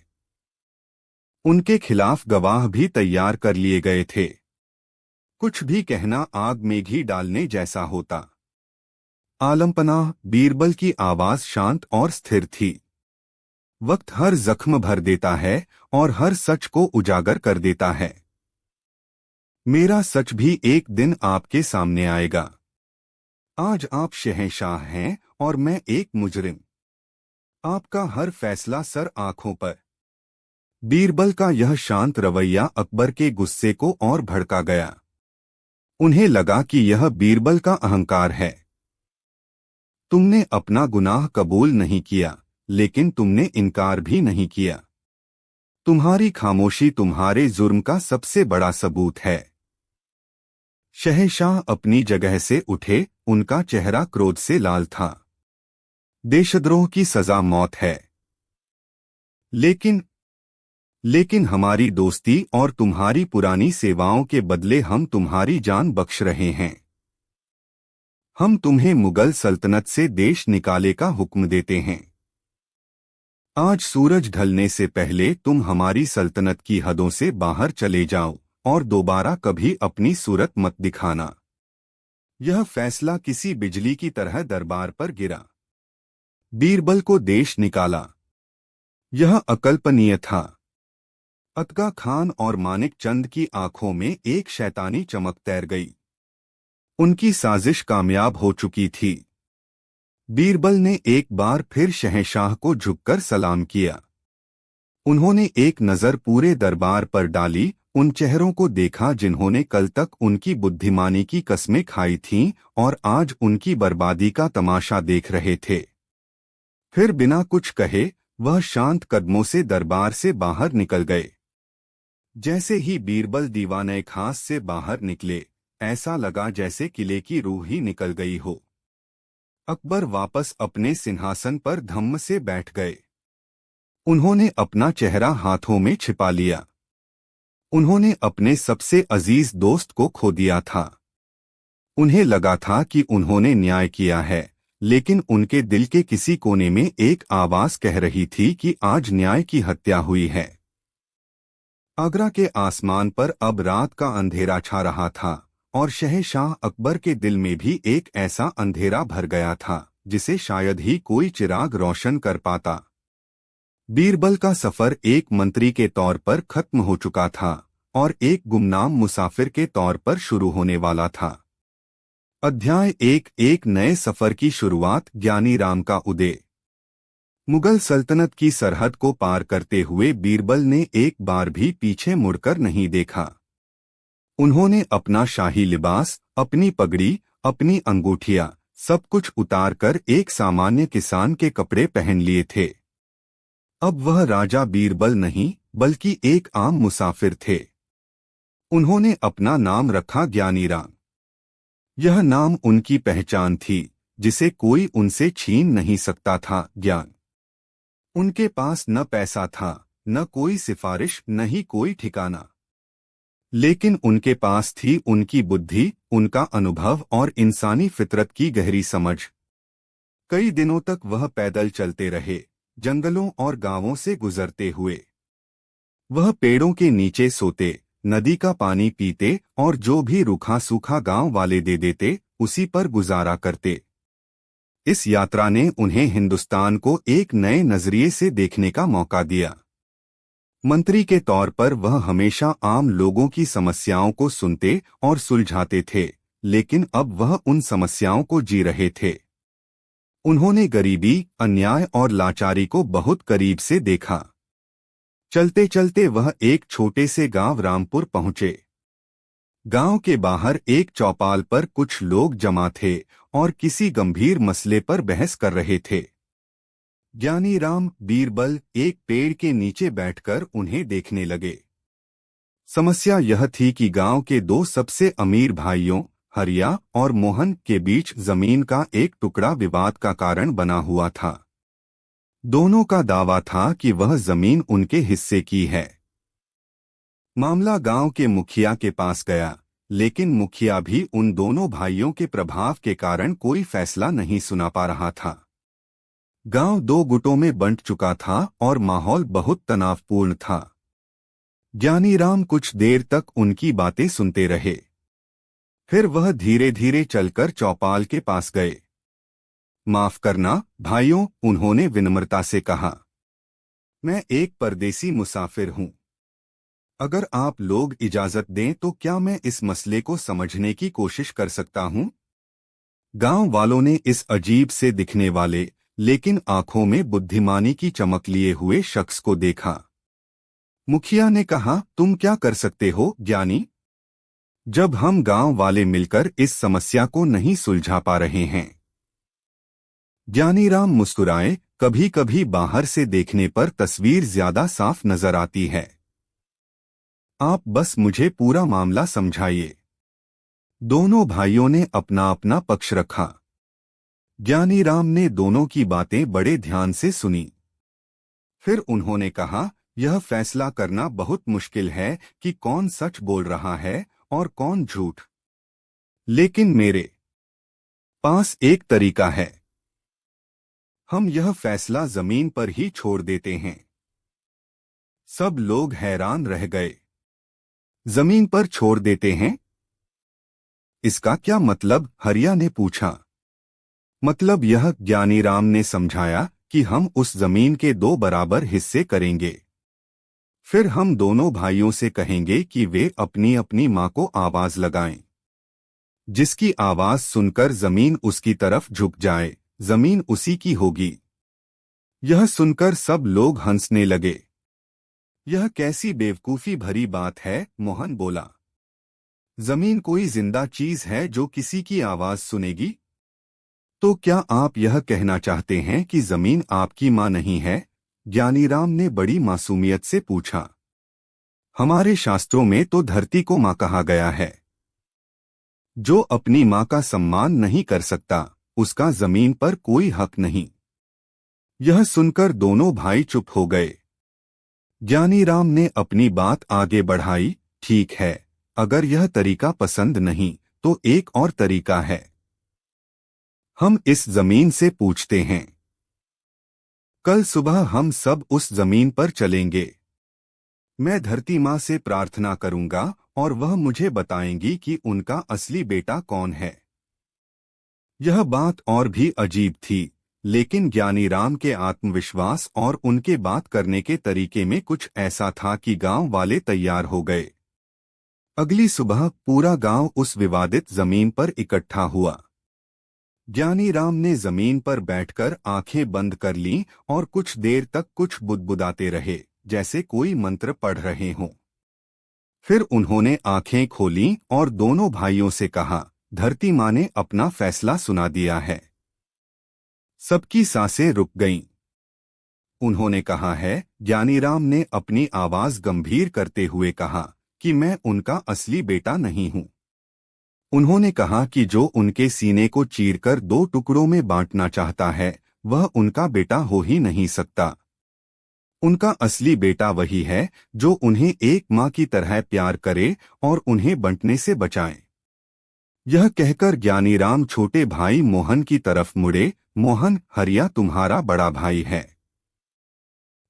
उनके खिलाफ गवाह भी तैयार कर लिए गए थे। कुछ भी कहना आग में घी डालने जैसा होता। आलमपनाह बीरबल की आवाज शांत और स्थिर थी। वक्त हर जख्म भर देता है और हर सच को उजागर कर देता है। मेरा सच भी एक दिन आपके सामने आएगा। आज आप शहंशाह हैं और मैं एक मुजरिम। आपका हर फैसला सर आंखों पर। बीरबल का यह शांत रवैया अकबर के गुस्से को और भड़का गया। उन्हें लगा कि यह बीरबल का अहंकार है। तुमने अपना गुनाह कबूल नहीं किया, लेकिन तुमने इनकार भी नहीं किया। तुम्हारी खामोशी तुम्हारे जुर्म का सबसे बड़ा सबूत है। शहंशाह अपनी जगह से उठे, उनका चेहरा क्रोध से लाल था। देशद्रोह की सजा मौत है। लेकिन हमारी दोस्ती और तुम्हारी पुरानी सेवाओं के बदले हम तुम्हारी जान बख्श रहे हैं। हम तुम्हें मुगल सल्तनत से देश निकाले का हुक्म देते हैं। आज सूरज ढलने से पहले तुम हमारी सल्तनत की हदों से बाहर चले जाओ और दोबारा कभी अपनी सूरत मत दिखाना। यह फैसला किसी बिजली की तरह दरबार पर गिरा। बीरबल को देश निकाला, यह अकल्पनीय था। अतगा खान और मानिक चंद की आंखों में एक शैतानी चमक तैर गई। उनकी साजिश कामयाब हो चुकी थी। बीरबल ने एक बार फिर शहंशाह को झुककर सलाम किया। उन्होंने एक नज़र पूरे दरबार पर डाली, उन चेहरों को देखा जिन्होंने कल तक उनकी बुद्धिमानी की कस्में खाई थीं और आज उनकी बर्बादी का तमाशा देख रहे थे। फिर बिना कुछ कहे वह शांत कदमों से दरबार से बाहर निकल गए। जैसे ही बीरबल दीवाने खास से बाहर निकले, ऐसा लगा जैसे किले की रूह ही निकल गई हो। अकबर वापस अपने सिंहासन पर धम्म से बैठ गए। उन्होंने अपना चेहरा हाथों में छिपा लिया। उन्होंने अपने सबसे अजीज दोस्त को खो दिया था। उन्हें लगा था कि उन्होंने न्याय किया है, लेकिन उनके दिल के किसी कोने में एक आवाज कह रही थी कि आज न्याय की हत्या हुई है। आगरा के आसमान पर अब रात का अंधेरा छा रहा था और शहंशाह अकबर के दिल में भी एक ऐसा अंधेरा भर गया था जिसे शायद ही कोई चिराग रोशन कर पाता। बीरबल का सफर एक मंत्री के तौर पर खत्म हो चुका था और एक गुमनाम मुसाफिर के तौर पर शुरू होने वाला था। अध्याय एक नए सफर की शुरुआत। ज्ञानी राम का उदय। मुगल सल्तनत की सरहद को पार करते हुए बीरबल ने एक बार भी पीछे मुड़कर नहीं देखा। उन्होंने अपना शाही लिबास, अपनी पगड़ी, अपनी अंगूठियां, सब कुछ उतारकर एक सामान्य किसान के कपड़े पहन लिए थे। अब वह राजा बीरबल नहीं, बल्कि एक आम मुसाफिर थे। उन्होंने अपना नाम रखा ज्ञानी राम। यह नाम उनकी पहचान थी, जिसे कोई उनसे छीन नहीं सकता था। ज्ञान। उनके पास न पैसा था, न कोई सिफारिश, न ही कोई ठिकाना, लेकिन उनके पास थी उनकी बुद्धि, उनका अनुभव और इंसानी फितरत की गहरी समझ। कई दिनों तक वह पैदल चलते रहे, जंगलों और गांवों से गुजरते हुए। वह पेड़ों के नीचे सोते, नदी का पानी पीते और जो भी रूखा सूखा गांव वाले दे देते, उसी पर गुजारा करते। इस यात्रा ने उन्हें हिंदुस्तान को एक नए नजरिए से देखने का मौका दिया। मंत्री के तौर पर वह हमेशा आम लोगों की समस्याओं को सुनते और सुलझाते थे, लेकिन अब वह उन समस्याओं को जी रहे थे। उन्होंने गरीबी, अन्याय और लाचारी को बहुत करीब से देखा। चलते चलते वह एक छोटे से गांव रामपुर पहुंचे। गांव के बाहर एक चौपाल पर कुछ लोग जमा थे और किसी गंभीर मसले पर बहस कर रहे थे। ज्ञानी राम, बीरबल एक पेड़ के नीचे बैठकर उन्हें देखने लगे। समस्या यह थी कि गांव के दो सबसे अमीर भाइयों, हरिया और मोहन, के बीच जमीन का एक टुकड़ा विवाद का कारण बना हुआ था। दोनों का दावा था कि वह जमीन उनके हिस्से की है। मामला गांव के मुखिया के पास गया, लेकिन मुखिया भी उन दोनों भाइयों के प्रभाव के कारण कोई फैसला नहीं सुना पा रहा था। गांव दो गुटों में बंट चुका था और माहौल बहुत तनावपूर्ण था। ज्ञानीराम कुछ देर तक उनकी बातें सुनते रहे। फिर वह धीरे धीरे चलकर चौपाल के पास गए। माफ करना भाइयों, उन्होंने विनम्रता से कहा। मैं एक परदेसी मुसाफिर हूं। अगर आप लोग इजाजत दें तो क्या मैं इस मसले को समझने की कोशिश कर सकता हूं? गांव वालों ने इस अजीब से दिखने वाले लेकिन आंखों में बुद्धिमानी की चमक लिए हुए शख्स को देखा। मुखिया ने कहा, तुम क्या कर सकते हो ज्ञानी? जब हम गांव वाले मिलकर इस समस्या को नहीं सुलझा पा रहे हैं। ज्ञानीराम मुस्कुराए, कभी कभी बाहर से देखने पर तस्वीर ज्यादा साफ नजर आती है। आप बस मुझे पूरा मामला समझाइए। दोनों भाइयों ने अपना अपना पक्ष रखा। ज्ञानीराम ने दोनों की बातें बड़े ध्यान से सुनी। फिर उन्होंने कहा, यह फैसला करना बहुत मुश्किल है कि कौन सच बोल रहा है और कौन झूठ। लेकिन मेरे पास एक तरीका है। हम यह फैसला जमीन पर ही छोड़ देते हैं। सब लोग हैरान रह गए। जमीन पर छोड़ देते हैं? इसका क्या मतलब? हरिया ने पूछा। मतलब यह, ज्ञानीराम ने समझाया, कि हम उस जमीन के दो बराबर हिस्से करेंगे। फिर हम दोनों भाइयों से कहेंगे कि वे अपनी अपनी मां को आवाज लगाएं। जिसकी आवाज सुनकर जमीन उसकी तरफ झुक जाए, जमीन उसी की होगी। यह सुनकर सब लोग हंसने लगे। यह कैसी बेवकूफी भरी बात है, मोहन बोला। जमीन कोई जिंदा चीज है जो किसी की आवाज सुनेगी? तो क्या आप यह कहना चाहते हैं कि जमीन आपकी मां नहीं है? ज्ञानीराम ने बड़ी मासूमियत से पूछा। हमारे शास्त्रों में तो धरती को मां कहा गया है। जो अपनी मां का सम्मान नहीं कर सकता, उसका जमीन पर कोई हक नहीं। यह सुनकर दोनों भाई चुप हो गए। ज्ञानीराम ने अपनी बात आगे बढ़ाई। ठीक है, अगर यह तरीका पसंद नहीं तो एक और तरीका है। हम इस जमीन से पूछते हैं। कल सुबह हम सब उस जमीन पर चलेंगे। मैं धरती माँ से प्रार्थना करूंगा और वह मुझे बताएंगी कि उनका असली बेटा कौन है। यह बात और भी अजीब थी, लेकिन ज्ञानीराम के आत्मविश्वास और उनके बात करने के तरीके में कुछ ऐसा था कि गांव वाले तैयार हो गए। अगली सुबह पूरा गांव उस विवादित जमीन पर इकट्ठा हुआ। ज्ञानीराम ने जमीन पर बैठकर आंखें बंद कर लीं और कुछ देर तक कुछ बुदबुदाते रहे, जैसे कोई मंत्र पढ़ रहे हों। फिर उन्होंने आंखें खोलीं और दोनों भाइयों से कहा, धरती माँ ने अपना फैसला सुना दिया है। सबकी सांसें रुक गईं। उन्होंने कहा है, ज्ञानीराम ने अपनी आवाज गंभीर करते हुए कहा, कि मैं उनका असली बेटा नहीं हूं। उन्होंने कहा कि जो उनके सीने को चीरकर दो टुकड़ों में बांटना चाहता है, वह उनका बेटा हो ही नहीं सकता। उनका असली बेटा वही है जो उन्हें एक मां की तरह प्यार करे और उन्हें बंटने से बचाए। यह कहकर ज्ञानीराम छोटे भाई मोहन की तरफ मुड़े। मोहन, हरिया तुम्हारा बड़ा भाई है।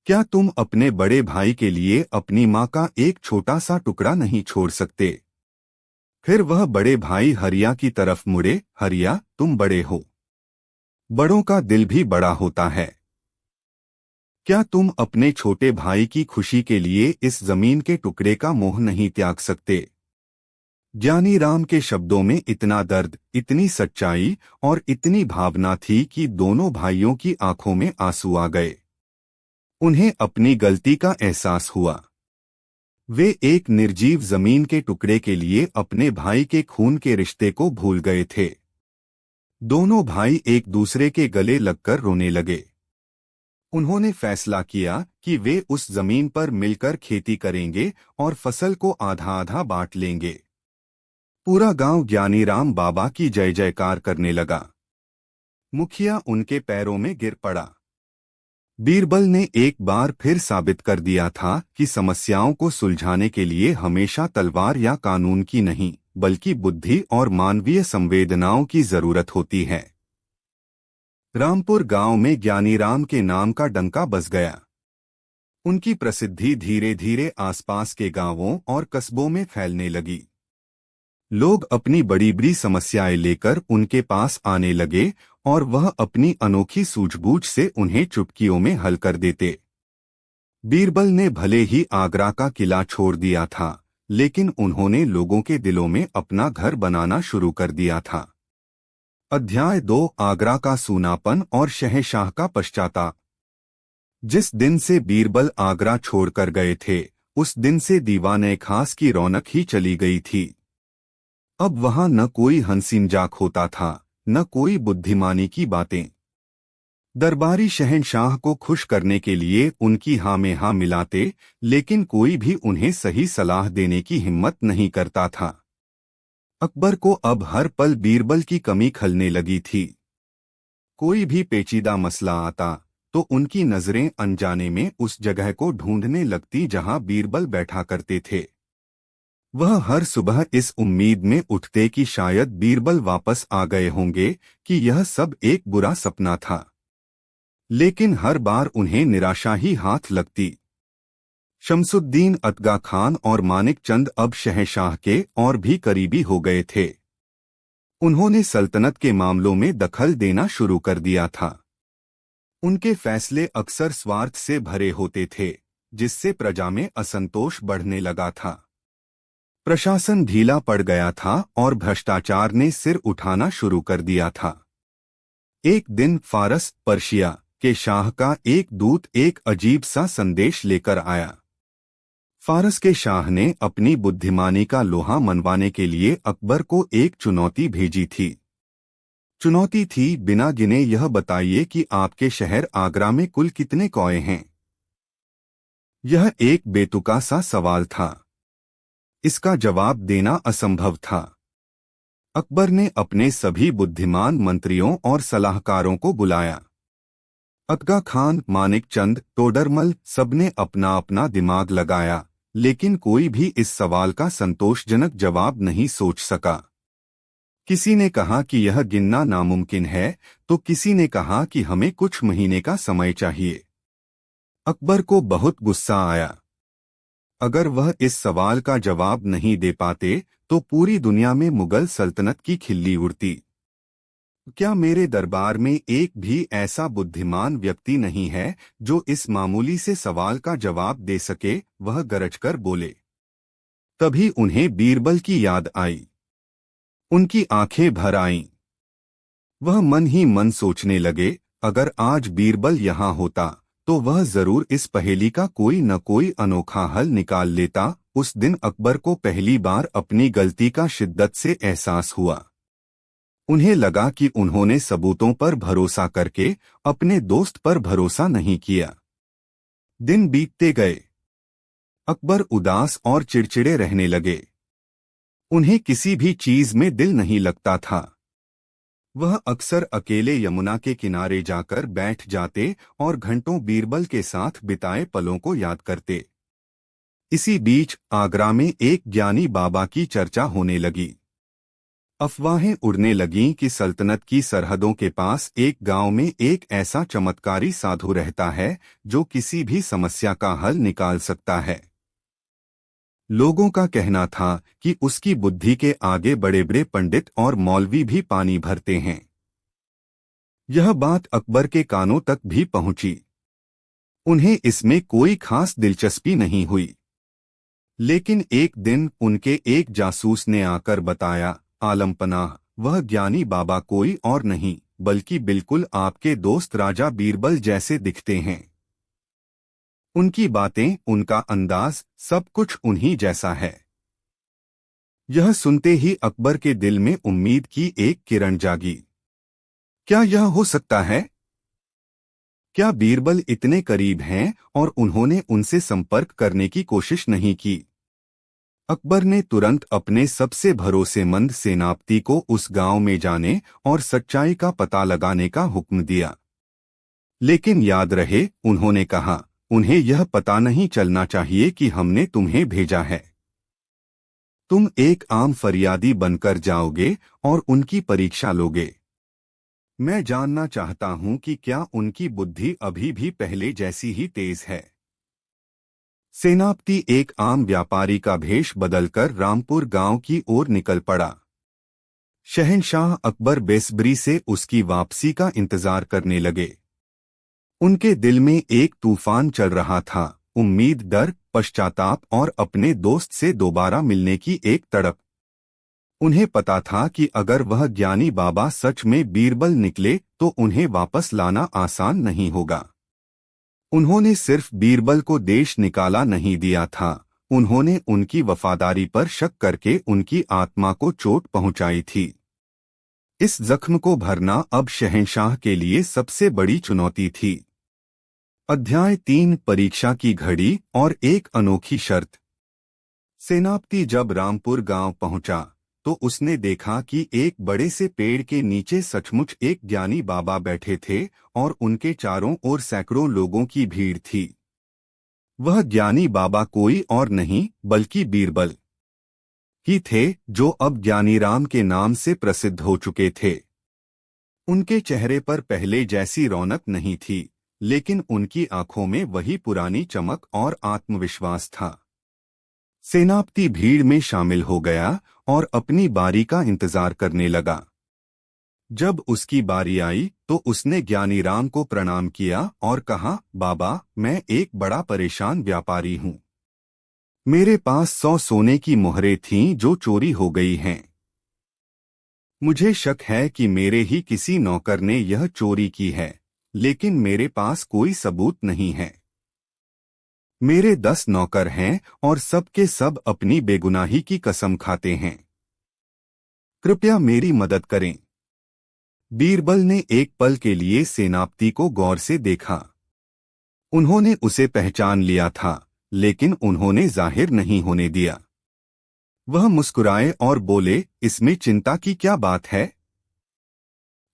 क्या तुम अपने बड़े भाई के लिए अपनी मां का एक छोटा सा टुकड़ा नहीं छोड़ सकते? फिर वह बड़े भाई हरिया की तरफ मुड़े। हरिया, तुम बड़े हो। बड़ों का दिल भी बड़ा होता है। क्या तुम अपने छोटे भाई की खुशी के लिए इस जमीन के टुकड़े का मोह नहीं त्याग सकते? ज्ञानीराम के शब्दों में इतना दर्द, इतनी सच्चाई और इतनी भावना थी कि दोनों भाइयों की आंखों में आंसू आ गए। उन्हें अपनी गलती का एहसास हुआ। वे एक निर्जीव जमीन के टुकड़े के लिए अपने भाई के खून के रिश्ते को भूल गए थे। दोनों भाई एक दूसरे के गले लगकर रोने लगे। उन्होंने फैसला किया कि वे उस जमीन पर मिलकर खेती करेंगे और फसल को आधा आधा बांट लेंगे। पूरा गांव ज्ञानीराम बाबा की जय जयकार करने लगा। मुखिया उनके पैरों में गिर पड़ा। बीरबल ने एक बार फिर साबित कर दिया था कि समस्याओं को सुलझाने के लिए हमेशा तलवार या कानून की नहीं, बल्कि बुद्धि और मानवीय संवेदनाओं की जरूरत होती है। रामपुर गांव में ज्ञानीराम के नाम का डंका बज गया। उनकी प्रसिद्धि धीरे धीरे आसपास के गांवों और कस्बों में फैलने लगी। लोग अपनी बड़ी बड़ी समस्याएं लेकर उनके पास आने लगे और वह अपनी अनोखी सूझबूझ से उन्हें चुटकियों में हल कर देते। बीरबल ने भले ही आगरा का किला छोड़ दिया था, लेकिन उन्होंने लोगों के दिलों में अपना घर बनाना शुरू कर दिया था। अध्याय 2, आगरा का सूनापन और शहंशाह का पश्चाताप। जिस दिन से बीरबल आगरा छोड़कर गए थे, उस दिन से दीवाने खास की रौनक ही चली गई थी। अब वहां न कोई हंसी मजाक होता था, न कोई बुद्धिमानी की बातें। दरबारी शहंशाह को खुश करने के लिए उनकी हाँ में हाँ मिलाते, लेकिन कोई भी उन्हें सही सलाह देने की हिम्मत नहीं करता था। अकबर को अब हर पल बीरबल की कमी खलने लगी थी। कोई भी पेचीदा मसला आता तो उनकी नजरें अनजाने में उस जगह को ढूंढने लगती जहां बीरबल बैठा करते थे। वह हर सुबह इस उम्मीद में उठते कि शायद बीरबल वापस आ गए होंगे, कि यह सब एक बुरा सपना था। लेकिन हर बार उन्हें निराशा ही हाथ लगती। शमसुद्दीन अतगा खान और मानिक चंद अब शहंशाह के और भी करीबी हो गए थे। उन्होंने सल्तनत के मामलों में दखल देना शुरू कर दिया था। उनके फैसले अक्सर स्वार्थ से भरे होते थे, जिससे प्रजा में असंतोष बढ़ने लगा था। प्रशासन ढीला पड़ गया था और भ्रष्टाचार ने सिर उठाना शुरू कर दिया था। एक दिन फारस, पर्शिया के शाह का एक दूत एक अजीब सा संदेश लेकर आया। फारस के शाह ने अपनी बुद्धिमानी का लोहा मनवाने के लिए अकबर को एक चुनौती भेजी थी। चुनौती थी, बिना गिने यह बताइए कि आपके शहर आगरा में कुल कितने कौए हैं। यह एक बेतुका सा सवाल था। इसका जवाब देना असंभव था। अकबर ने अपने सभी बुद्धिमान मंत्रियों और सलाहकारों को बुलाया। अतगा खान, मानिक चंद, तोडरमल सबने अपना अपना दिमाग लगाया, लेकिन कोई भी इस सवाल का संतोषजनक जवाब नहीं सोच सका। किसी ने कहा कि यह गिनना नामुमकिन है, तो किसी ने कहा कि हमें कुछ महीने का समय चाहिए। अकबर को बहुत गुस्सा आया। अगर वह इस सवाल का जवाब नहीं दे पाते तो पूरी दुनिया में मुगल सल्तनत की खिल्ली उड़ती। क्या मेरे दरबार में एक भी ऐसा बुद्धिमान व्यक्ति नहीं है जो इस मामूली से सवाल का जवाब दे सके? वह गरजकर बोले। तभी उन्हें बीरबल की याद आई। उनकी आंखें भर आईं। वह मन ही मन सोचने लगे, अगर आज बीरबल यहाँ होता तो वह जरूर इस पहेली का कोई न कोई अनोखा हल निकाल लेता। उस दिन अकबर को पहली बार अपनी गलती का शिद्दत से एहसास हुआ। उन्हें लगा कि उन्होंने सबूतों पर भरोसा करके अपने दोस्त पर भरोसा नहीं किया। दिन बीतते गए। अकबर उदास और चिड़चिड़े रहने लगे। उन्हें किसी भी चीज में दिल नहीं लगता था। वह अक्सर अकेले यमुना के किनारे जाकर बैठ जाते और घंटों बीरबल के साथ बिताए पलों को याद करते। इसी बीच आगरा में एक ज्ञानी बाबा की चर्चा होने लगी। अफवाहें उड़ने लगीं कि सल्तनत की सरहदों के पास एक गांव में एक ऐसा चमत्कारी साधु रहता है जो किसी भी समस्या का हल निकाल सकता है। लोगों का कहना था कि उसकी बुद्धि के आगे बड़े बड़े पंडित और मौलवी भी पानी भरते हैं। यह बात अकबर के कानों तक भी पहुंची। उन्हें इसमें कोई खास दिलचस्पी नहीं हुई। लेकिन एक दिन उनके एक जासूस ने आकर बताया, आलमपनाह, वह ज्ञानी बाबा कोई और नहीं बल्कि बिल्कुल आपके दोस्त राजा बीरबल जैसे दिखते हैं। उनकी बातें, उनका अंदाज, सब कुछ उन्हीं जैसा है। यह सुनते ही अकबर के दिल में उम्मीद की एक किरण जागी। क्या यह हो सकता है? क्या बीरबल इतने करीब हैं और उन्होंने उनसे संपर्क करने की कोशिश नहीं की? अकबर ने तुरंत अपने सबसे भरोसेमंद सेनापति को उस गांव में जाने और सच्चाई का पता लगाने का हुक्म दिया। लेकिन याद रहे, उन्होंने कहा, उन्हें यह पता नहीं चलना चाहिए कि हमने तुम्हें भेजा है। तुम एक आम फरियादी बनकर जाओगे और उनकी परीक्षा लोगे। मैं जानना चाहता हूं कि क्या उनकी बुद्धि अभी भी पहले जैसी ही तेज है। सेनापति एक आम व्यापारी का भेष बदलकर रामपुर गांव की ओर निकल पड़ा। शहंशाह अकबर बेसब्री से उसकी वापसी का इंतजार करने लगे। उनके दिल में एक तूफान चल रहा था, उम्मीद, डर, पश्चाताप और अपने दोस्त से दोबारा मिलने की एक तड़प। उन्हें पता था कि अगर वह ज्ञानी बाबा सच में बीरबल निकले तो उन्हें वापस लाना आसान नहीं होगा। उन्होंने सिर्फ बीरबल को देश निकाला नहीं दिया था, उन्होंने उनकी वफादारी पर शक करके उनकी आत्मा को चोट पहुंचाई थी। इस जख्म को भरना अब शहंशाह के लिए सबसे बड़ी चुनौती थी। अध्याय 3 परीक्षा की घड़ी और एक अनोखी शर्त। सेनापति जब रामपुर गांव पहुंचा तो उसने देखा कि एक बड़े से पेड़ के नीचे सचमुच एक ज्ञानी बाबा बैठे थे और उनके चारों ओर सैकड़ों लोगों की भीड़ थी। वह ज्ञानी बाबा कोई और नहीं बल्कि बीरबल ही थे, जो अब ज्ञानीराम के नाम से प्रसिद्ध हो चुके थे। उनके चेहरे पर पहले जैसी रौनक नहीं थी, लेकिन उनकी आंखों में वही पुरानी चमक और आत्मविश्वास था। सेनापति भीड़ में शामिल हो गया और अपनी बारी का इंतजार करने लगा। जब उसकी बारी आई तो उसने ज्ञानीराम को प्रणाम किया और कहा, बाबा, मैं एक बड़ा परेशान व्यापारी हूँ। मेरे पास 100 सोने की मोहरें थीं जो चोरी हो गई हैं। मुझे शक है कि मेरे ही किसी नौकर ने यह चोरी की है, लेकिन मेरे पास कोई सबूत नहीं है। मेरे 10 नौकर हैं और सब के सब अपनी बेगुनाही की कसम खाते हैं। कृपया मेरी मदद करें। बीरबल ने एक पल के लिए सेनापति को गौर से देखा। उन्होंने उसे पहचान लिया था, लेकिन उन्होंने जाहिर नहीं होने दिया। वह मुस्कुराए और बोले, इसमें चिंता की क्या बात है?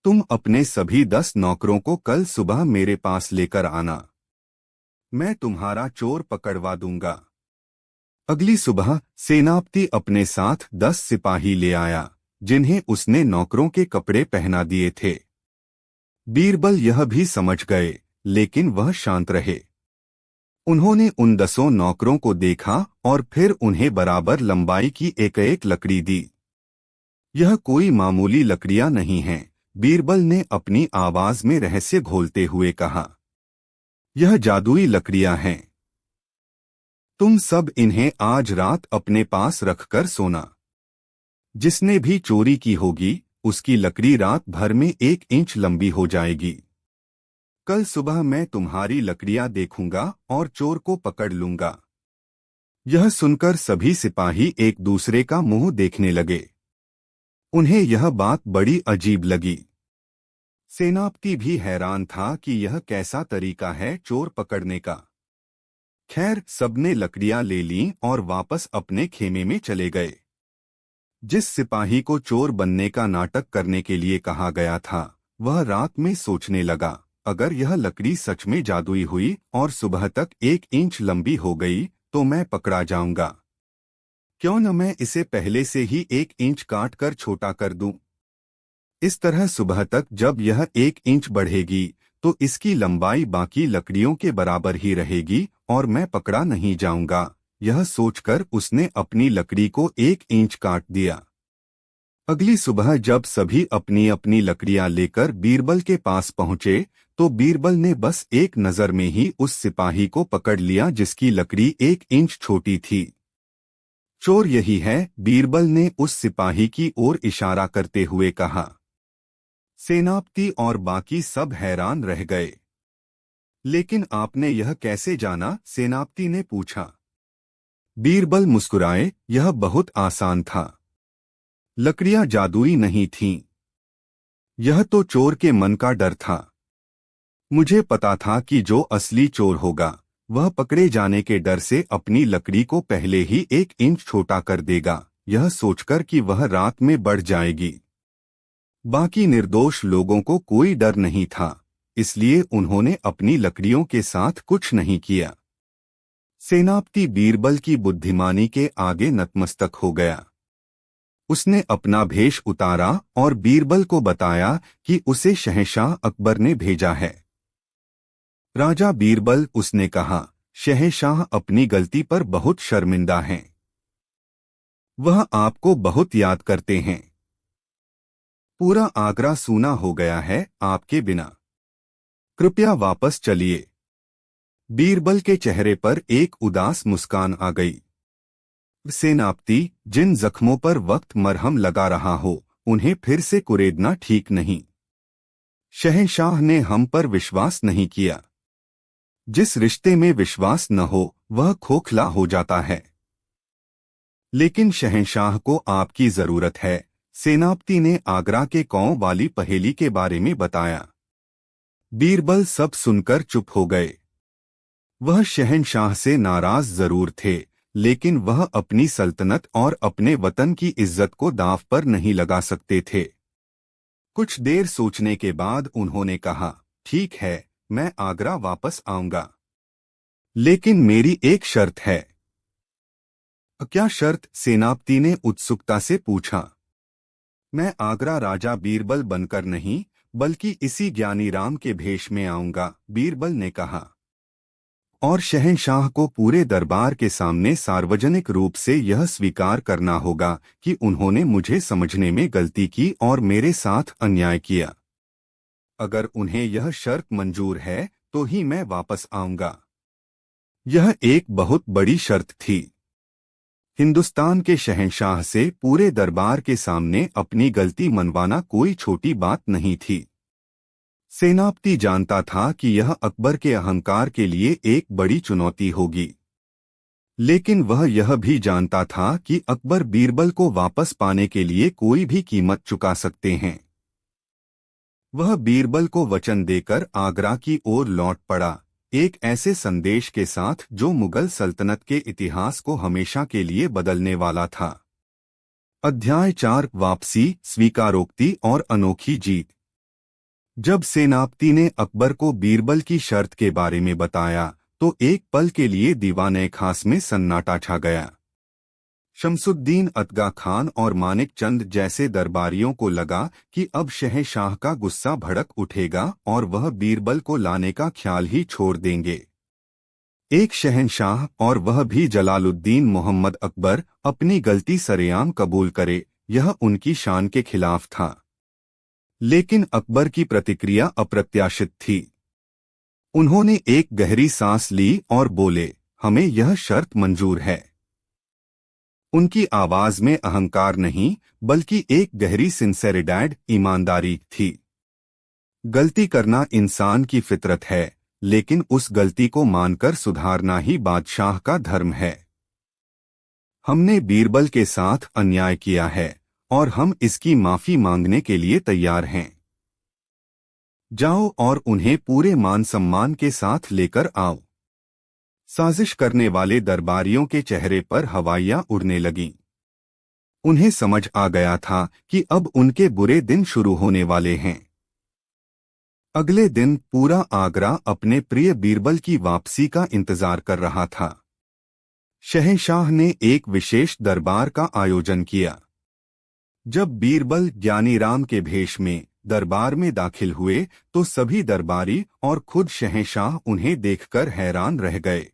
तुम अपने सभी 10 नौकरों को कल सुबह मेरे पास लेकर आना। मैं तुम्हारा चोर पकड़वा दूंगा। अगली सुबह सेनापति अपने साथ 10 सिपाही ले आया, जिन्हें उसने नौकरों के कपड़े पहना दिए थे। बीरबल यह भी समझ गए, लेकिन वह शांत रहे। उन्होंने उन 10 नौकरों को देखा और फिर उन्हें बराबर लंबाई की एक लकड़ी दी। यह कोई मामूली लकड़ियां नहीं हैं, बीरबल ने अपनी आवाज में रहस्य घोलते हुए कहा। यह जादुई लकड़ियां हैं। तुम सब इन्हें आज रात अपने पास रखकर सोना। जिसने भी चोरी की होगी, उसकी लकड़ी रात भर में 1 इंच लंबी हो जाएगी। कल सुबह मैं तुम्हारी लकड़ियां देखूंगा और चोर को पकड़ लूंगा। यह सुनकर सभी सिपाही एक दूसरे का मुंह देखने लगे। उन्हें यह बात बड़ी अजीब लगी। सेनापति भी हैरान था कि यह कैसा तरीका है चोर पकड़ने का। खैर, सबने लकड़ियां ले लीं और वापस अपने खेमे में चले गए। जिस सिपाही को चोर बनने का नाटक करने के लिए कहा गया था, वह रात में सोचने लगा, अगर यह लकड़ी सच में जादुई हुई और सुबह तक 1 इंच लंबी हो गई तो मैं पकड़ा जाऊंगा। क्यों न मैं इसे पहले से ही 1 इंच काट कर छोटा कर दूं। इस तरह सुबह तक जब यह 1 इंच बढ़ेगी तो इसकी लंबाई बाकी लकड़ियों के बराबर ही रहेगी और मैं पकड़ा नहीं जाऊंगा। यह सोचकर उसने अपनी लकड़ी को 1 इंच काट दिया। अगली सुबह जब सभी अपनी अपनी लकड़ियां लेकर बीरबल के पास पहुंचे तो बीरबल ने बस एक नजर में ही उस सिपाही को पकड़ लिया जिसकी लकड़ी 1 इंच छोटी थी। चोर यही है, बीरबल ने उस सिपाही की ओर इशारा करते हुए कहा। सेनापति और बाकी सब हैरान रह गए। लेकिन आपने यह कैसे जाना? सेनापति ने पूछा। बीरबल मुस्कुराए, यह बहुत आसान था। लकड़ियां जादुई नहीं थीं। यह तो चोर के मन का डर था। मुझे पता था कि जो असली चोर होगा वह पकड़े जाने के डर से अपनी लकड़ी को पहले ही 1 इंच छोटा कर देगा, यह सोचकर कि वह रात में बढ़ जाएगी। बाकी निर्दोष लोगों को कोई डर नहीं था। इसलिए उन्होंने अपनी लकड़ियों के साथ कुछ नहीं किया। सेनापति बीरबल की बुद्धिमानी के आगे नतमस्तक हो गया। उसने अपना भेष उतारा और बीरबल को बताया कि उसे शहंशाह अकबर ने भेजा है। राजा बीरबल, उसने कहा, शहंशाह अपनी गलती पर बहुत शर्मिंदा हैं। वह आपको बहुत याद करते हैं। पूरा आगरा सूना हो गया है आपके बिना। कृपया वापस चलिए। बीरबल के चेहरे पर एक उदास मुस्कान आ गई। सेनापति, जिन जख्मों पर वक्त मरहम लगा रहा हो, उन्हें फिर से कुरेदना ठीक नहीं। शहंशाह ने हम पर विश्वास नहीं किया। जिस रिश्ते में विश्वास न हो वह खोखला हो जाता है। लेकिन शहंशाह को आपकी जरूरत है। सेनापति ने आगरा के कौं वाली पहेली के बारे में बताया। बीरबल सब सुनकर चुप हो गए। वह शहंशाह से नाराज जरूर थे, लेकिन वह अपनी सल्तनत और अपने वतन की इज्जत को दांव पर नहीं लगा सकते थे। कुछ देर सोचने के बाद उन्होंने कहा, ठीक है, मैं आगरा वापस आऊंगा, लेकिन मेरी एक शर्त है। क्या शर्त? सेनापति ने उत्सुकता से पूछा। मैं आगरा राजा बीरबल बनकर नहीं, बल्कि इसी ज्ञानी राम के भेष में आऊंगा, बीरबल ने कहा। और शहंशाह को पूरे दरबार के सामने सार्वजनिक रूप से यह स्वीकार करना होगा कि उन्होंने मुझे समझने में गलती की और मेरे साथ अन्याय किया। अगर उन्हें यह शर्त मंजूर है तो ही मैं वापस आऊंगा। यह एक बहुत बड़ी शर्त थी। हिंदुस्तान के शहंशाह से पूरे दरबार के सामने अपनी गलती मनवाना कोई छोटी बात नहीं थी। सेनापति जानता था कि यह अकबर के अहंकार के लिए एक बड़ी चुनौती होगी, लेकिन वह यह भी जानता था कि अकबर बीरबल को वापस पाने के लिए कोई भी कीमत चुका सकते हैं। वह बीरबल को वचन देकर आगरा की ओर लौट पड़ा, एक ऐसे संदेश के साथ जो मुगल सल्तनत के इतिहास को हमेशा के लिए बदलने वाला था। अध्याय 4, वापसी, स्वीकारोक्ति और अनोखी जीत। जब सेनापति ने अकबर को बीरबल की शर्त के बारे में बताया तो एक पल के लिए दीवाने खास में सन्नाटा छा गया। शमसुद्दीन अतगा खान और मानिक चंद जैसे दरबारियों को लगा कि अब शहंशाह का गुस्सा भड़क उठेगा और वह बीरबल को लाने का ख्याल ही छोड़ देंगे। एक शहंशाह, और वह भी जलालुद्दीन मोहम्मद अकबर, अपनी गलती सरेआम कबूल करे, यह उनकी शान के खिलाफ था। लेकिन अकबर की प्रतिक्रिया अप्रत्याशित थी। उन्होंने एक गहरी सांस ली और बोले, हमें यह शर्त मंजूर है। उनकी आवाज में अहंकार नहीं, बल्कि एक गहरी सिंसेरिटी, ईमानदारी थी। गलती करना इंसान की फितरत है, लेकिन उस गलती को मानकर सुधारना ही बादशाह का धर्म है। हमने बीरबल के साथ अन्याय किया है और हम इसकी माफी मांगने के लिए तैयार हैं। जाओ और उन्हें पूरे मान सम्मान के साथ लेकर आओ। साजिश करने वाले दरबारियों के चेहरे पर हवाइयां उड़ने लगीं। उन्हें समझ आ गया था कि अब उनके बुरे दिन शुरू होने वाले हैं। अगले दिन पूरा आगरा अपने प्रिय बीरबल की वापसी का इंतजार कर रहा था। शहंशाह ने एक विशेष दरबार का आयोजन किया। जब बीरबल ज्ञानी राम के भेष में दरबार में दाखिल हुए तो सभी दरबारी और खुद शहंशाह उन्हें देखकर हैरान रह गए।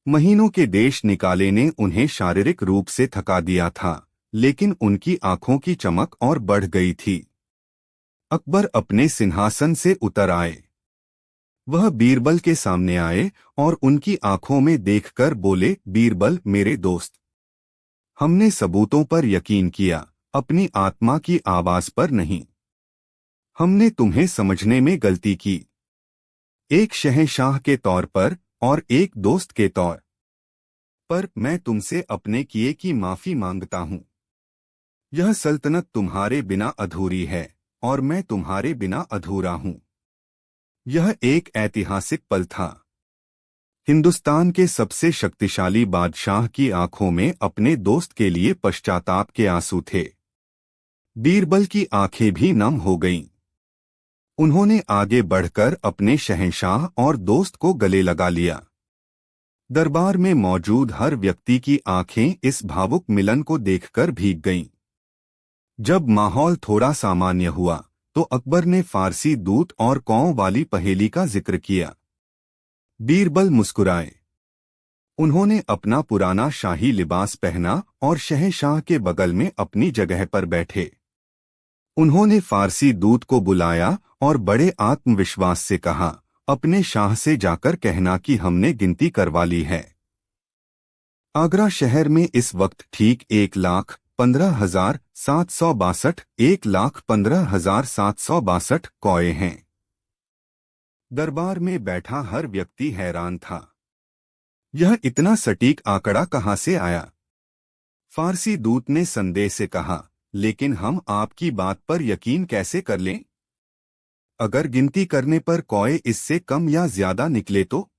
महीनों के देश निकाले ने उन्हें शारीरिक रूप से थका दिया था, लेकिन उनकी आंखों की चमक और बढ़ गई थी। अकबर अपने सिंहासन से उतर आए। वह बीरबल के सामने आए और उनकी आंखों में देखकर बोले, बीरबल मेरे दोस्त, हमने सबूतों पर यकीन किया, अपनी आत्मा की आवाज पर नहीं। हमने तुम्हें समझने में गलती की, एक शहंशाह के तौर पर और एक दोस्त के तौर पर मैं तुमसे अपने किए की माफी मांगता हूं। यह सल्तनत तुम्हारे बिना अधूरी है और मैं तुम्हारे बिना अधूरा हूं। यह एक ऐतिहासिक पल था। हिंदुस्तान के सबसे शक्तिशाली बादशाह की आंखों में अपने दोस्त के लिए पश्चाताप के आंसू थे। बीरबल की आंखें भी नम हो गईं। उन्होंने आगे बढ़कर अपने शहंशाह और दोस्त को गले लगा लिया। दरबार में मौजूद हर व्यक्ति की आंखें इस भावुक मिलन को देखकर भीग गईं। जब माहौल थोड़ा सामान्य हुआ तो अकबर ने फारसी दूत और कौं वाली पहेली का जिक्र किया। बीरबल मुस्कुराए। उन्होंने अपना पुराना शाही लिबास पहना और शहंशाह के बगल में अपनी जगह पर बैठे। उन्होंने फारसी दूत को बुलाया और बड़े आत्मविश्वास से कहा, अपने शाह से जाकर कहना कि हमने गिनती करवा ली है। आगरा शहर में इस वक्त ठीक 1,15,762 कौए हैं। दरबार में बैठा हर व्यक्ति हैरान था। यह इतना सटीक आंकड़ा कहाँ से आया? फारसी दूत ने संदेह से कहा, लेकिन हम आपकी बात पर यकीन कैसे कर लें? अगर गिनती करने पर कौए इससे कम या ज्यादा निकले तो?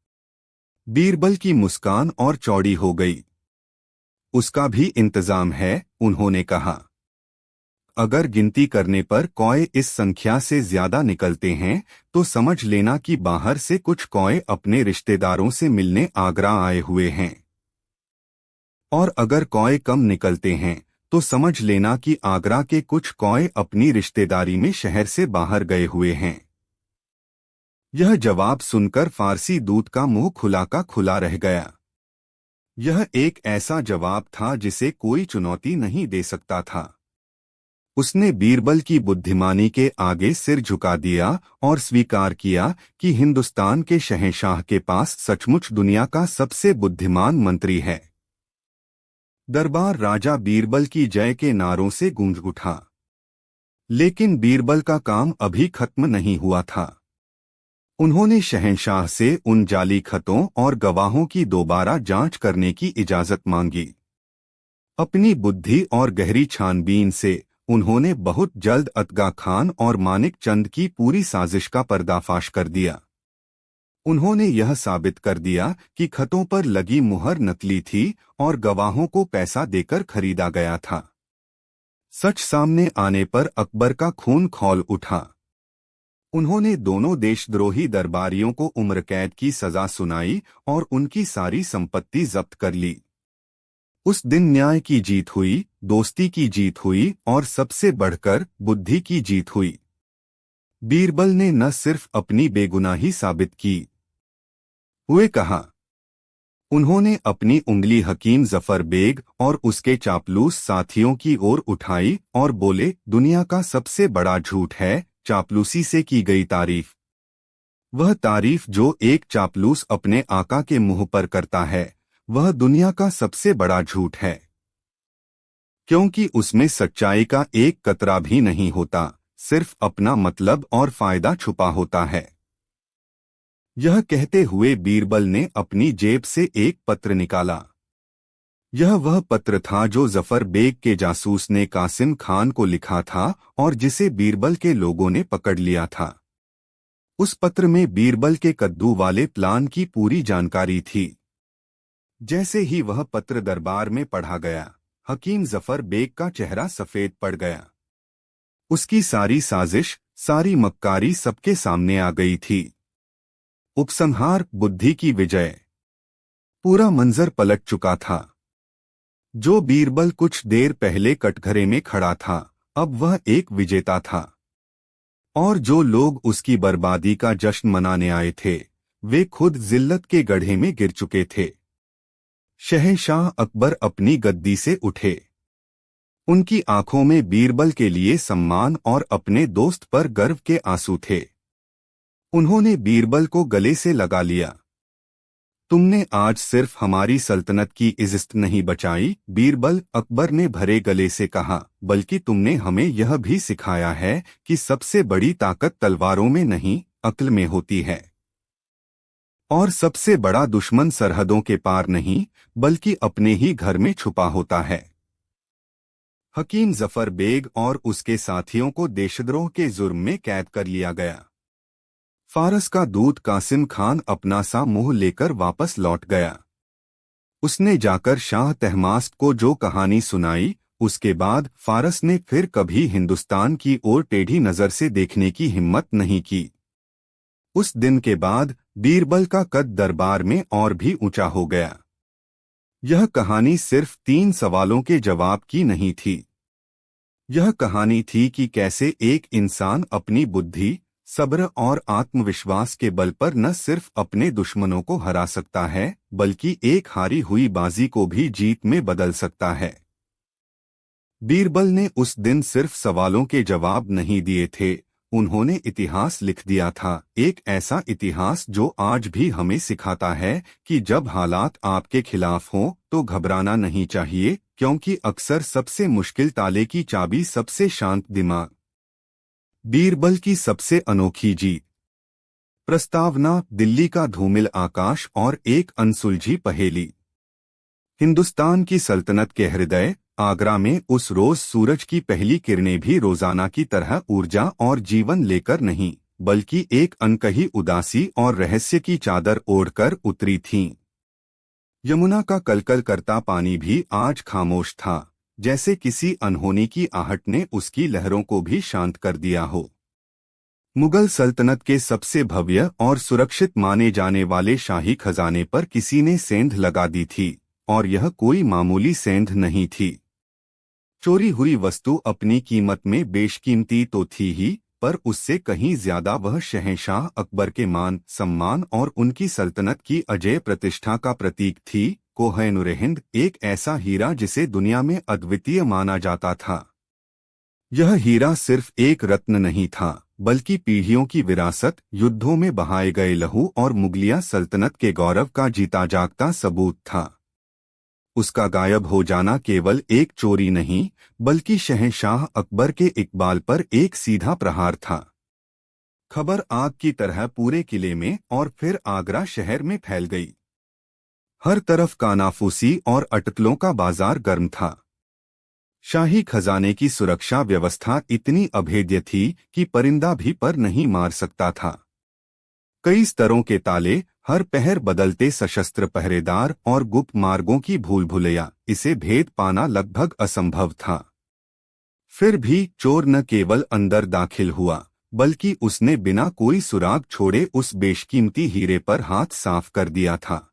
बीरबल की मुस्कान और चौड़ी हो गई। उसका भी इंतजाम है, उन्होंने कहा। अगर गिनती करने पर कौए इस संख्या से ज्यादा निकलते हैं तो समझ लेना कि बाहर से कुछ कौए अपने रिश्तेदारों से मिलने आगरा आए हुए हैं। और अगर कौए कम निकलते हैं तो समझ लेना कि आगरा के कुछ कौए अपनी रिश्तेदारी में शहर से बाहर गए हुए हैं। यह जवाब सुनकर फारसी दूत का मुंह खुला का खुला रह गया। यह एक ऐसा जवाब था जिसे कोई चुनौती नहीं दे सकता था। उसने बीरबल की बुद्धिमानी के आगे सिर झुका दिया और स्वीकार किया कि हिंदुस्तान के शहंशाह के पास सचमुच दुनिया का सबसे बुद्धिमान मंत्री है। दरबार राजा बीरबल की जय के नारों से गूंज उठा। लेकिन बीरबल का काम अभी खत्म नहीं हुआ था। उन्होंने शहंशाह से उन जाली खतों और गवाहों की दोबारा जांच करने की इजाजत मांगी। अपनी बुद्धि और गहरी छानबीन से उन्होंने बहुत जल्द अतगा खान और मानिक चंद की पूरी साजिश का पर्दाफाश कर दिया। उन्होंने यह साबित कर दिया कि खतों पर लगी मुहर नकली थी और गवाहों को पैसा देकर खरीदा गया था। सच सामने आने पर अकबर का खून खौल उठा। उन्होंने दोनों देशद्रोही दरबारियों को उम्र कैद की सजा सुनाई और उनकी सारी संपत्ति जब्त कर ली। उस दिन न्याय की जीत हुई, दोस्ती की जीत हुई और सबसे बढ़कर बुद्धि की जीत हुई। बीरबल ने न सिर्फ अपनी बेगुनाही साबित की, हुए कहा। उन्होंने अपनी उंगली हकीम जफर बेग और उसके चापलूस साथियों की ओर उठाई और बोले, दुनिया का सबसे बड़ा झूठ है चापलूसी से की गई तारीफ। वह तारीफ जो एक चापलूस अपने आका के मुंह पर करता है, वह दुनिया का सबसे बड़ा झूठ है, क्योंकि उसमें सच्चाई का एक कतरा भी नहीं होता, सिर्फ अपना मतलब और फायदा छुपा होता है। यह कहते हुए बीरबल ने अपनी जेब से एक पत्र निकाला। यह वह पत्र था जो जफर बेग के जासूस ने कासिम खान को लिखा था और जिसे बीरबल के लोगों ने पकड़ लिया था। उस पत्र में बीरबल के कद्दू वाले प्लान की पूरी जानकारी थी। जैसे ही वह पत्र दरबार में पढ़ा गया, हकीम जफर बेग का चेहरा सफेद पड़ गया। उसकी सारी साजिश, सारी मक्कारी सबके सामने आ गई थी। उपसंहार, बुद्धि की विजय। पूरा मंजर पलट चुका था। जो बीरबल कुछ देर पहले कटघरे में खड़ा था, अब वह एक विजेता था। और जो लोग उसकी बर्बादी का जश्न मनाने आए थे, वे खुद जिल्लत के गड्ढे में गिर चुके थे। शहंशाह अकबर अपनी गद्दी से उठे। उनकी आंखों में बीरबल के लिए सम्मान और अपने दोस्त पर गर्व के आंसू थे। उन्होंने बीरबल को गले से लगा लिया। तुमने आज सिर्फ हमारी सल्तनत की इज्जत नहीं बचाई बीरबल, अकबर ने भरे गले से कहा, बल्कि तुमने हमें यह भी सिखाया है कि सबसे बड़ी ताकत तलवारों में नहीं, अक्ल में होती है। और सबसे बड़ा दुश्मन सरहदों के पार नहीं, बल्कि अपने ही घर में छुपा होता है। हकीम जफर बेग और उसके साथियों को देशद्रोह के जुर्म में कैद कर लिया गया। फारस का दूत कासिम खान अपना सा मुंह लेकर वापस लौट गया। उसने जाकर शाह तहमास्प को जो कहानी सुनाई, उसके बाद फारस ने फिर कभी हिंदुस्तान की ओर टेढ़ी नजर से देखने की हिम्मत नहीं की। उस दिन के बाद बीरबल का कद दरबार में और भी ऊंचा हो गया। यह कहानी सिर्फ 3 सवालों के जवाब की नहीं थी। यह कहानी थी कि कैसे एक इंसान अपनी बुद्धि, सब्र और आत्मविश्वास के बल पर न सिर्फ अपने दुश्मनों को हरा सकता है, बल्कि एक हारी हुई बाजी को भी जीत में बदल सकता है। बीरबल ने उस दिन सिर्फ सवालों के जवाब नहीं दिए थे, उन्होंने इतिहास लिख दिया था। एक ऐसा इतिहास जो आज भी हमें सिखाता है कि जब हालात आपके खिलाफ हों तो घबराना नहीं चाहिए, क्योंकि अक्सर सबसे मुश्किल ताले की चाबी सबसे शांत दिमाग। बीरबल की सबसे अनोखी जीत। प्रस्तावना: दिल्ली का धूमिल आकाश और एक अनसुलझी पहेली। हिंदुस्तान की सल्तनत के हृदय आगरा में उस रोज सूरज की पहली किरणें भी रोजाना की तरह ऊर्जा और जीवन लेकर नहीं, बल्कि एक अनकही उदासी और रहस्य की चादर ओढ़कर उतरी थीं। यमुना का कलकल करता पानी भी आज खामोश था, जैसे किसी अनहोनी की आहट ने उसकी लहरों को भी शांत कर दिया हो। मुगल सल्तनत के सबसे भव्य और सुरक्षित माने जाने वाले शाही खजाने पर किसी ने सेंध लगा दी थी, और यह कोई मामूली सेंध नहीं थी। चोरी हुई वस्तु अपनी कीमत में बेशकीमती तो थी ही, पर उससे कहीं ज्यादा वह शहंशाह अकबर के मान, सम्मान और उनकी सल्तनत की अजेय प्रतिष्ठा का प्रतीक थी। कोह-ए-नूर-ए-हिंद, एक ऐसा हीरा जिसे दुनिया में अद्वितीय माना जाता था। यह हीरा सिर्फ एक रत्न नहीं था, बल्कि पीढ़ियों की विरासत, युद्धों में बहाए गए लहू और मुगलिया सल्तनत के गौरव का जीता जागता सबूत था। उसका गायब हो जाना केवल एक चोरी नहीं, बल्कि शहंशाह अकबर के इकबाल पर एक सीधा प्रहार था। खबर आग की तरह पूरे किले में और फिर आगरा शहर में फैल गई। हर तरफ कानाफूसी और अटकलों का बाजार गर्म था। शाही खजाने की सुरक्षा व्यवस्था इतनी अभेद्य थी कि परिंदा भी पर नहीं मार सकता था। कई स्तरों के ताले, हर पहर बदलते सशस्त्र पहरेदार और गुप्त मार्गों की भूल भुलैया, इसे भेद पाना लगभग असंभव था। फिर भी चोर न केवल अंदर दाखिल हुआ, बल्कि उसने बिना कोई सुराग छोड़े उस बेशकीमती हीरे पर हाथ साफ कर दिया था।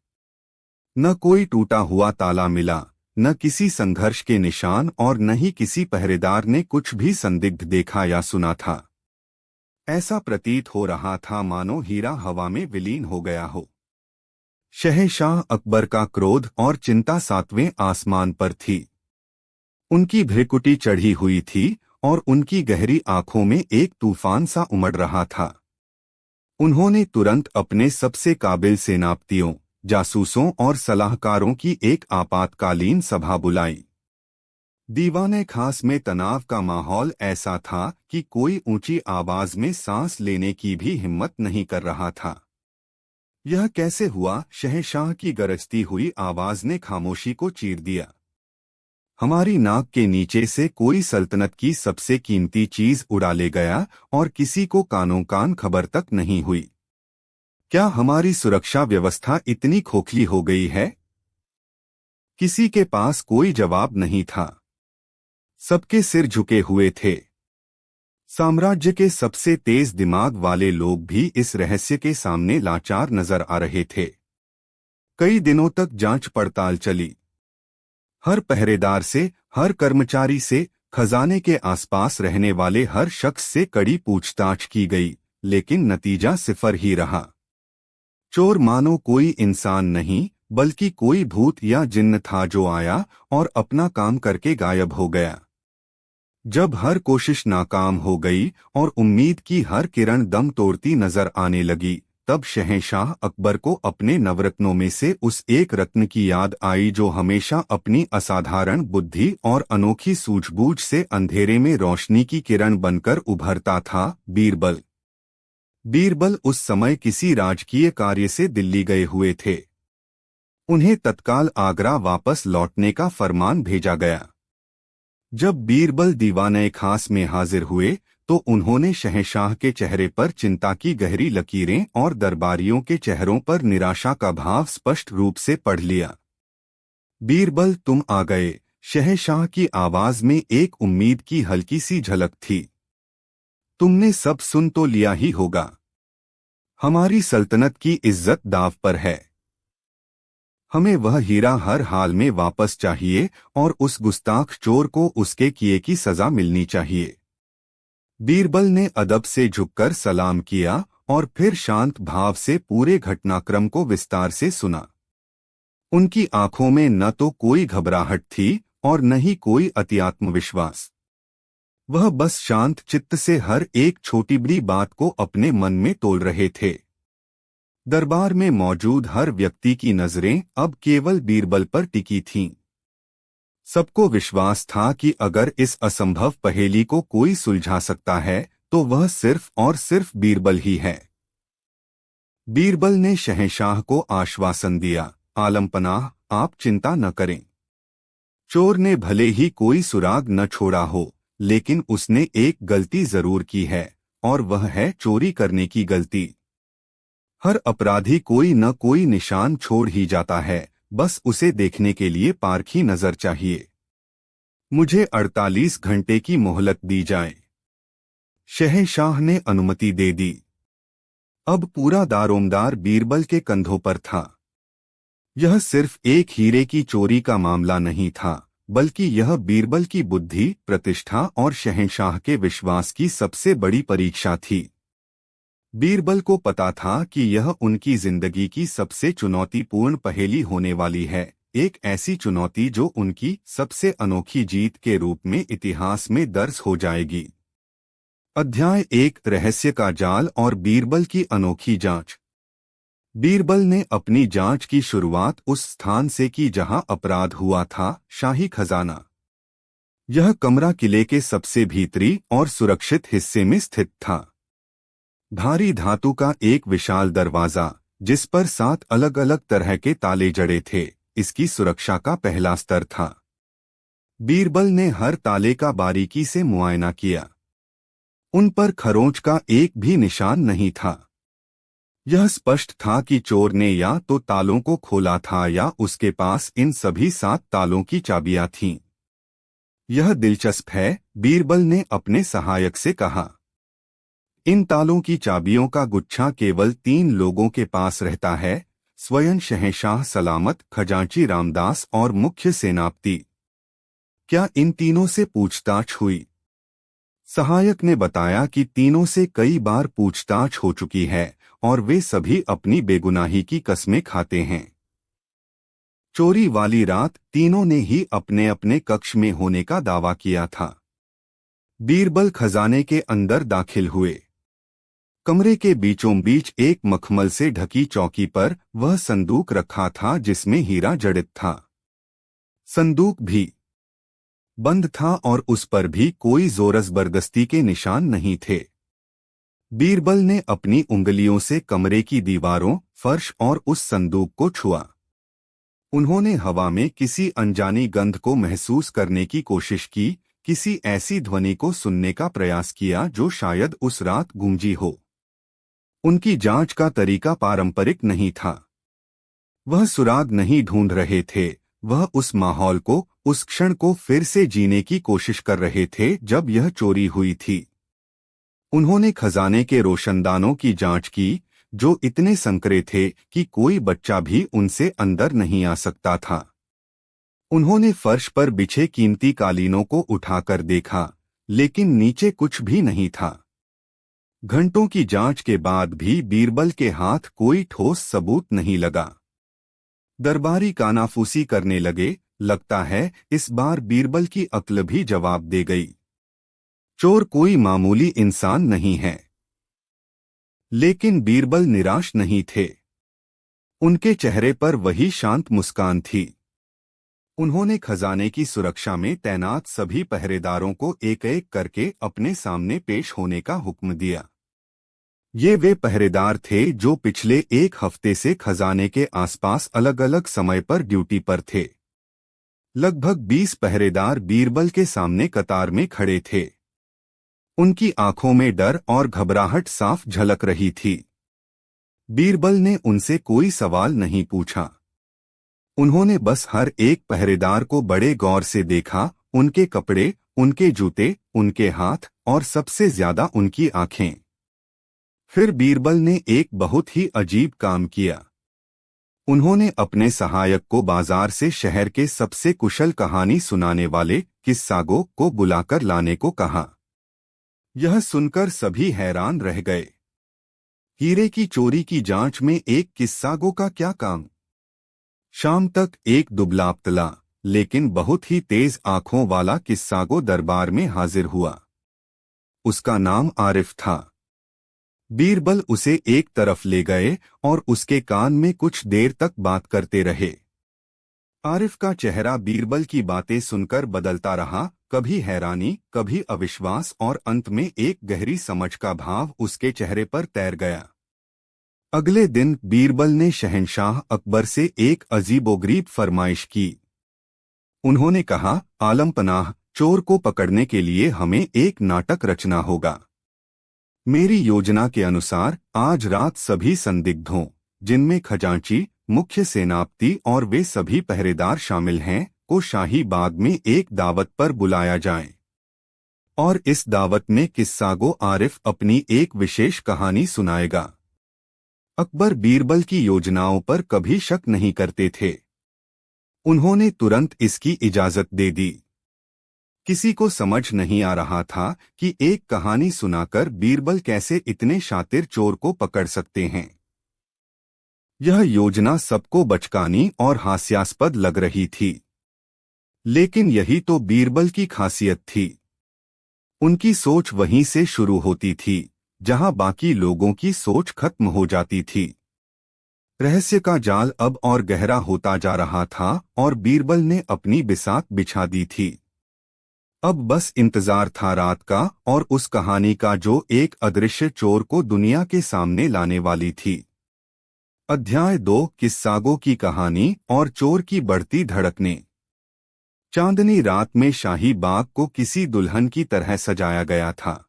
न कोई टूटा हुआ ताला मिला, न किसी संघर्ष के निशान और न ही किसी पहरेदार ने कुछ भी संदिग्ध देखा या सुना था। ऐसा प्रतीत हो रहा था मानो हीरा हवा में विलीन हो गया हो। शहंशाह अकबर का क्रोध और चिंता 7वें आसमान पर थी। उनकी भ्रिकुटी चढ़ी हुई थी और उनकी गहरी आंखों में एक तूफान सा उमड़ रहा था। उन्होंने तुरंत अपने सबसे काबिल सेनापतियों, जासूसों और सलाहकारों की एक आपातकालीन सभा बुलाई। दीवाने खास में तनाव का माहौल ऐसा था कि कोई ऊंची आवाज में सांस लेने की भी हिम्मत नहीं कर रहा था। यह कैसे हुआ? शहंशाह की गरजती हुई आवाज ने खामोशी को चीर दिया। हमारी नाक के नीचे से कोई सल्तनत की सबसे कीमती चीज उड़ा ले गया और किसी को कानों कान खबर तक नहीं हुई। क्या हमारी सुरक्षा व्यवस्था इतनी खोखली हो गई है? किसी के पास कोई जवाब नहीं था। सबके सिर झुके हुए थे। साम्राज्य के सबसे तेज दिमाग वाले लोग भी इस रहस्य के सामने लाचार नजर आ रहे थे। कई दिनों तक जांच पड़ताल चली। हर पहरेदार से, हर कर्मचारी से, खजाने के आसपास रहने वाले हर शख्स से कड़ी पूछताछ की गई, लेकिन नतीजा सिफर ही रहा। चोर मानो कोई इंसान नहीं, बल्कि कोई भूत या जिन्न था जो आया और अपना काम करके गायब हो गया। जब हर कोशिश नाकाम हो गई और उम्मीद की हर किरण दम तोड़ती नजर आने लगी, तब शहंशाह अकबर को अपने नवरत्नों में से उस एक रत्न की याद आई जो हमेशा अपनी असाधारण बुद्धि और अनोखी सूझबूझ से अंधेरे में रोशनी की किरण बनकर उभरता था। बीरबल। बीरबल उस समय किसी राजकीय कार्य से दिल्ली गए हुए थे। उन्हें तत्काल आगरा वापस लौटने का फरमान भेजा गया। जब बीरबल दीवाने खास में हाजिर हुए तो उन्होंने शहंशाह के चेहरे पर चिंता की गहरी लकीरें और दरबारियों के चेहरों पर निराशा का भाव स्पष्ट रूप से पढ़ लिया। बीरबल, तुम आ गए, शहंशाह की आवाज में एक उम्मीद की हल्की सी झलक थी। तुमने सब सुन तो लिया ही होगा। हमारी सल्तनत की इज्जत दांव पर है। हमें वह हीरा हर हाल में वापस चाहिए और उस गुस्ताख चोर को उसके किए की सजा मिलनी चाहिए। बीरबल ने अदब से झुककर सलाम किया और फिर शांत भाव से पूरे घटनाक्रम को विस्तार से सुना। उनकी आंखों में न तो कोई घबराहट थी और न ही कोई अतिआत्मविश्वास। वह बस शांत चित्त से हर एक छोटी बड़ी बात को अपने मन में तोल रहे थे। दरबार में मौजूद हर व्यक्ति की नजरें अब केवल बीरबल पर टिकी थीं। सबको विश्वास था कि अगर इस असंभव पहेली को कोई सुलझा सकता है तो वह सिर्फ और सिर्फ बीरबल ही है। बीरबल ने शहंशाह को आश्वासन दिया, आलमपनाह, आप चिंता न करें। चोर ने भले ही कोई सुराग न छोड़ा हो, लेकिन उसने एक गलती जरूर की है, और वह है चोरी करने की गलती। हर अपराधी कोई न कोई निशान छोड़ ही जाता है, बस उसे देखने के लिए पारखी नजर चाहिए। मुझे 48 घंटे की मोहलत दी जाए। शहंशाह ने अनुमति दे दी। अब पूरा दारोमदार बीरबल के कंधों पर था। यह सिर्फ एक हीरे की चोरी का मामला नहीं था, बल्कि यह बीरबल की बुद्धि, प्रतिष्ठा और शहंशाह के विश्वास की सबसे बड़ी परीक्षा थी। बीरबल को पता था कि यह उनकी जिंदगी की सबसे चुनौतीपूर्ण पहेली होने वाली है, एक ऐसी चुनौती जो उनकी सबसे अनोखी जीत के रूप में इतिहास में दर्ज हो जाएगी। अध्याय 1, रहस्य का जाल और बीरबल की अनोखी जांच। बीरबल ने अपनी जांच की शुरुआत उस स्थान से की जहां अपराध हुआ था, शाही खजाना। यह कमरा किले के सबसे भीतरी और सुरक्षित हिस्से में स्थित था। भारी धातु का एक विशाल दरवाजा, जिस पर 7 अलग अलग तरह के ताले जड़े थे, इसकी सुरक्षा का पहला स्तर था। बीरबल ने हर ताले का बारीकी से मुआयना किया। उन पर खरोंच का एक भी निशान नहीं था। यह स्पष्ट था कि चोर ने या तो तालों को खोला था या उसके पास इन सभी 7 तालों की चाबियां थीं। यह दिलचस्प है, बीरबल ने अपने सहायक से कहा। इन तालों की चाबियों का गुच्छा केवल 3 लोगों के पास रहता है, स्वयं शहंशाह सलामत, खजांची रामदास और मुख्य सेनापति। क्या इन तीनों से पूछताछ हुई? सहायक ने बताया कि तीनों से कई बार पूछताछ हो चुकी है और वे सभी अपनी बेगुनाही की कस्में खाते हैं। चोरी वाली रात तीनों ने ही अपने अपने कक्ष में होने का दावा किया था। बीरबल खजाने के अंदर दाखिल हुए। कमरे के बीचों बीच एक मखमल से ढकी चौकी पर वह संदूक रखा था जिसमें हीरा जड़ित था। संदूक भी बंद था और उस पर भी कोई जोर जबरदस्ती के निशान नहीं थे। बीरबल ने अपनी उंगलियों से कमरे की दीवारों, फर्श और उस संदूक को छुआ। उन्होंने हवा में किसी अनजानी गंध को महसूस करने की कोशिश की, किसी ऐसी ध्वनि को सुनने का प्रयास किया जो शायद उस रात गूंजी हो। उनकी जांच का तरीका पारंपरिक नहीं था। वह सुराग नहीं ढूंढ रहे थे, वह उस माहौल को, उस क्षण को फिर से जीने की कोशिश कर रहे थे जब यह चोरी हुई थी। उन्होंने खजाने के रोशनदानों की जांच की, जो इतने संकरे थे कि कोई बच्चा भी उनसे अंदर नहीं आ सकता था। उन्होंने फर्श पर बिछे कीमती कालीनों को उठाकर देखा, लेकिन नीचे कुछ भी नहीं था। घंटों की जांच के बाद भी बीरबल के हाथ कोई ठोस सबूत नहीं लगा। दरबारी कानाफूसी करने लगे, लगता है इस बार बीरबल की अक्ल भी जवाब दे गई। चोर कोई मामूली इंसान नहीं है। लेकिन बीरबल निराश नहीं थे। उनके चेहरे पर वही शांत मुस्कान थी। उन्होंने खजाने की सुरक्षा में तैनात सभी पहरेदारों को एक एक करके अपने सामने पेश होने का हुक्म दिया। ये वे पहरेदार थे जो पिछले 1 हफ्ते से खजाने के आसपास अलग अलग समय पर ड्यूटी पर थे। लगभग 20 पहरेदार बीरबल के सामने कतार में खड़े थे। उनकी आंखों में डर और घबराहट साफ झलक रही थी। बीरबल ने उनसे कोई सवाल नहीं पूछा। उन्होंने बस हर एक पहरेदार को बड़े गौर से देखा, उनके कपड़े, उनके जूते, उनके हाथ और सबसे ज्यादा उनकी आंखें। फिर बीरबल ने एक बहुत ही अजीब काम किया। उन्होंने अपने सहायक को बाजार से शहर के सबसे कुशल कहानी सुनाने वाले किस्सागो को बुलाकर लाने को कहा। यह सुनकर सभी हैरान रह गए। हीरे की चोरी की जांच में एक किस्सागो का क्या काम? शाम तक एक दुबला-पतला लेकिन बहुत ही तेज आंखों वाला किस्सागो दरबार में हाजिर हुआ। उसका नाम आरिफ था। बीरबल उसे एक तरफ ले गए और उसके कान में कुछ देर तक बात करते रहे। आरिफ का चेहरा बीरबल की बातें सुनकर बदलता रहा, कभी हैरानी, कभी अविश्वास और अंत में एक गहरी समझ का भाव उसके चेहरे पर तैर गया। अगले दिन बीरबल ने शहंशाह अकबर से एक अजीबोगरीब फरमाइश की। उन्होंने कहा, आलमपनाह, चोर को पकड़ने के लिए हमें एक नाटक रचना होगा। मेरी योजना के अनुसार आज रात सभी संदिग्धों, जिनमें खजांची, मुख्य सेनापति और वे सभी पहरेदार शामिल हैं, को शाही बाग में एक दावत पर बुलाया जाए। और इस दावत में किस्सागो आरिफ अपनी एक विशेष कहानी सुनाएगा। अकबर बीरबल की योजनाओं पर कभी शक नहीं करते थे। उन्होंने तुरंत इसकी इजाजत दे दी। किसी को समझ नहीं आ रहा था कि एक कहानी सुनाकर बीरबल कैसे इतने शातिर चोर को पकड़ सकते हैं। यह योजना सबको बचकानी और हास्यास्पद लग रही थी, लेकिन यही तो बीरबल की खासियत थी। उनकी सोच वहीं से शुरू होती थी जहां बाकी लोगों की सोच खत्म हो जाती थी। रहस्य का जाल अब और गहरा होता जा रहा था और बीरबल ने अपनी बिसात बिछा दी थी। अब बस इंतजार था रात का और उस कहानी का जो एक अदृश्य चोर को दुनिया के सामने लाने वाली थी। अध्याय 2, किस्सागो की कहानी और चोर की बढ़ती धड़कनें। चांदनी रात में शाही बाग को किसी दुल्हन की तरह सजाया गया था।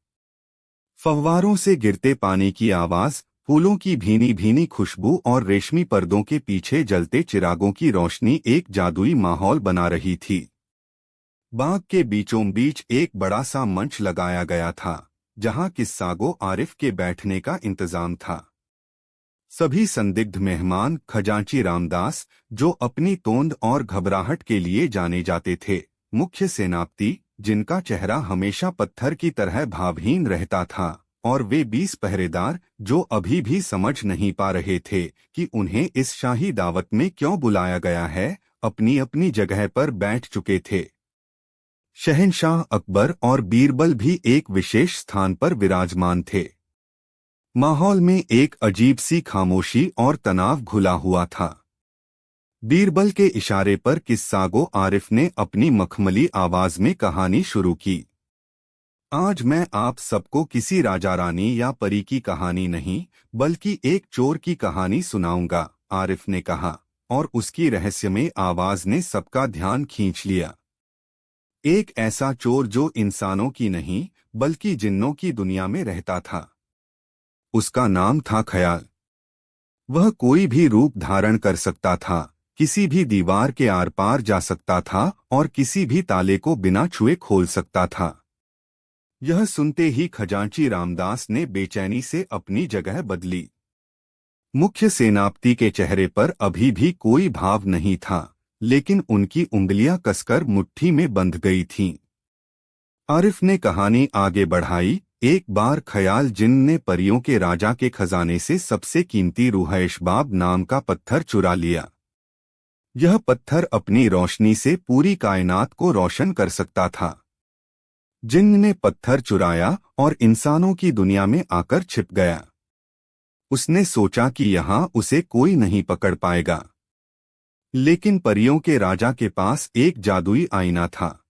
फव्वारों से गिरते पानी की आवाज, फूलों की भीनी भीनी खुशबू और रेशमी पर्दों के पीछे जलते चिरागों की रोशनी एक जादुई माहौल बना रही थी। बाग के बीचों बीच एक बड़ा सा मंच लगाया गया था जहां किस्सागो आरिफ के बैठने का इंतजाम था। सभी संदिग्ध मेहमान खजांची रामदास, जो अपनी तोंद और घबराहट के लिए जाने जाते थे, मुख्य सेनापति, जिनका चेहरा हमेशा पत्थर की तरह भावहीन रहता था, और वे 20 पहरेदार, जो अभी भी समझ नहीं पा रहे थे कि उन्हें इस शाही दावत में क्यों बुलाया गया है, अपनी अपनी जगह पर बैठ चुके थे। शहंशाह अकबर और बीरबल भी एक विशेष स्थान पर विराजमान थे। माहौल में एक अजीब सी खामोशी और तनाव घुला हुआ था। बीरबल के इशारे पर किस्सागो आरिफ ने अपनी मखमली आवाज में कहानी शुरू की। आज मैं आप सबको किसी राजा रानी या परी की कहानी नहीं, बल्कि एक चोर की कहानी सुनाऊंगा, आरिफ ने कहा, और उसकी रहस्यमय आवाज ने सबका ध्यान खींच लिया। एक ऐसा चोर जो इंसानों की नहीं, बल्कि जिन्नों की दुनिया में रहता था। उसका नाम था ख्याल। वह कोई भी रूप धारण कर सकता था, किसी भी दीवार के आर पार जा सकता था और किसी भी ताले को बिना छुए खोल सकता था। यह सुनते ही खजांची रामदास ने बेचैनी से अपनी जगह बदली। मुख्य सेनापति के चेहरे पर अभी भी कोई भाव नहीं था, लेकिन उनकी उंगलियां कसकर मुट्ठी में बंध गई थीं। आरिफ ने कहानी आगे बढ़ाई। एक बार ख्याल जिन ने परियों के राजा के खजाने से सबसे कीमती रूहैशबाब नाम का पत्थर चुरा लिया। यह पत्थर अपनी रोशनी से पूरी कायनात को रोशन कर सकता था। जिन ने पत्थर चुराया और इंसानों की दुनिया में आकर छिप गया। उसने सोचा कि यहाँ उसे कोई नहीं पकड़ पाएगा, लेकिन परियों के राजा के पास एक जादुई आईना था।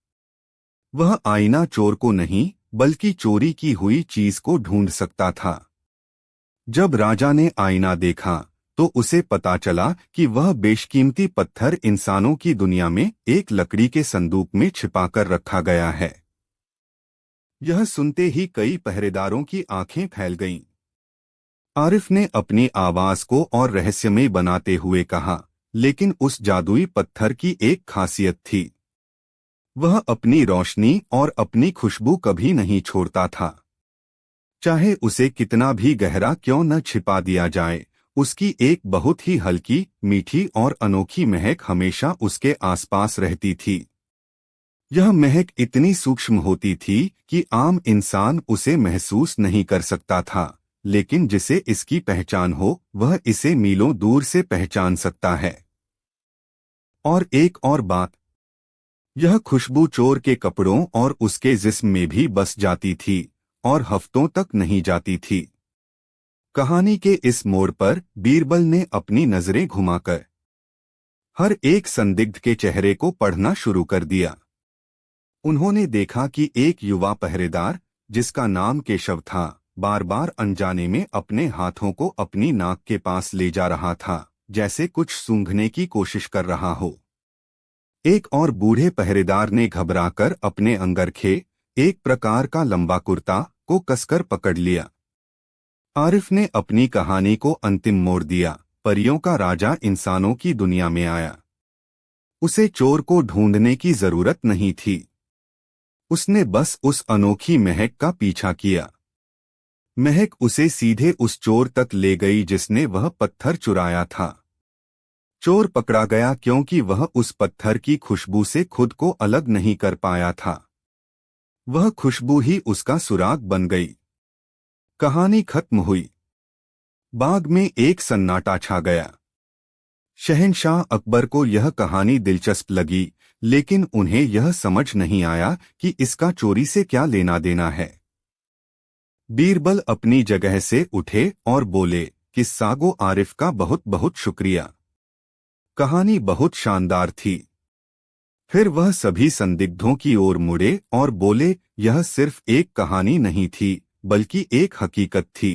वह आईना चोर को नहीं, बल्कि चोरी की हुई चीज को ढूंढ सकता था। जब राजा ने आईना देखा तो उसे पता चला कि वह बेशकीमती पत्थर इंसानों की दुनिया में एक लकड़ी के संदूक में छिपाकर रखा गया है। यह सुनते ही कई पहरेदारों की आंखें फैल गईं। आरिफ ने अपनी आवाज को और रहस्यमय बनाते हुए कहा, लेकिन उस जादुई पत्थर की एक खासियत थी। वह अपनी रोशनी और अपनी खुशबू कभी नहीं छोड़ता था। चाहे उसे कितना भी गहरा क्यों न छिपा दिया जाए, उसकी एक बहुत ही हल्की, मीठी और अनोखी महक हमेशा उसके आसपास रहती थी। यह महक इतनी सूक्ष्म होती थी कि आम इंसान उसे महसूस नहीं कर सकता था, लेकिन जिसे इसकी पहचान हो वह इसे मीलों दूर से पहचान सकता है। और एक और बात, यह खुशबू चोर के कपड़ों और उसके जिस्म में भी बस जाती थी और हफ्तों तक नहीं जाती थी। कहानी के इस मोड़ पर बीरबल ने अपनी नजरें घुमाकर हर एक संदिग्ध के चेहरे को पढ़ना शुरू कर दिया। उन्होंने देखा कि एक युवा पहरेदार, जिसका नाम केशव था, बार बार अनजाने में अपने हाथों को अपनी नाक के पास ले जा रहा था, जैसे कुछ सूंघने की कोशिश कर रहा हो। एक और बूढ़े पहरेदार ने घबराकर अपने अंगरखे, एक प्रकार का लंबा कुर्ता, को कसकर पकड़ लिया। आरिफ ने अपनी कहानी को अंतिम मोड़ दिया। परियों का राजा इंसानों की दुनिया में आया। उसे चोर को ढूंढने की जरूरत नहीं थी। उसने बस उस अनोखी महक का पीछा किया। महक उसे सीधे उस चोर तक ले गई जिसने वह पत्थर चुराया था। चोर पकड़ा गया क्योंकि वह उस पत्थर की खुशबू से खुद को अलग नहीं कर पाया था। वह खुशबू ही उसका सुराग बन गई। कहानी खत्म हुई। बाग में एक सन्नाटा छा गया। शहंशाह अकबर को यह कहानी दिलचस्प लगी, लेकिन उन्हें यह समझ नहीं आया कि इसका चोरी से क्या लेना देना है। बीरबल अपनी जगह से उठे और बोले, किस्सागो आरिफ का बहुत बहुत शुक्रिया। कहानी बहुत शानदार थी। फिर वह सभी संदिग्धों की ओर मुड़े और बोले, यह सिर्फ एक कहानी नहीं थी, बल्कि एक हकीकत थी।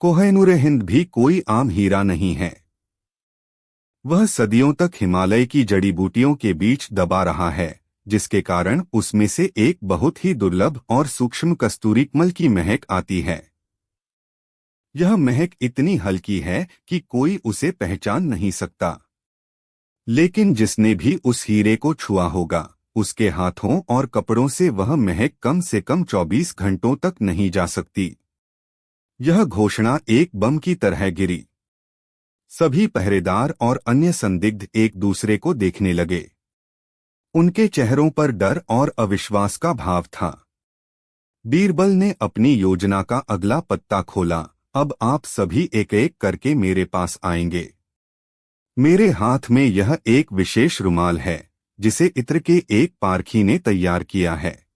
कोहिनूर हिंद भी कोई आम हीरा नहीं है। वह सदियों तक हिमालय की जड़ी बूटियों के बीच दबा रहा है, जिसके कारण उसमें से एक बहुत ही दुर्लभ और सूक्ष्म कस्तूरीकमल की महक आती है। यह महक इतनी हल्की है कि कोई उसे पहचान नहीं सकता, लेकिन जिसने भी उस हीरे को छुआ होगा, उसके हाथों और कपड़ों से वह महक कम से कम 24 घंटों तक नहीं जा सकती। यह घोषणा एक बम की तरह गिरी। सभी पहरेदार और अन्य संदिग्ध एक दूसरे को देखने लगे। उनके चेहरों पर डर और अविश्वास का भाव था। बीरबल ने अपनी योजना का अगला पत्ता खोला। अब आप सभी एक एक करके मेरे पास आएंगे। मेरे हाथ में यह एक विशेष रुमाल है, जिसे इत्र के एक पारखी ने तैयार किया है।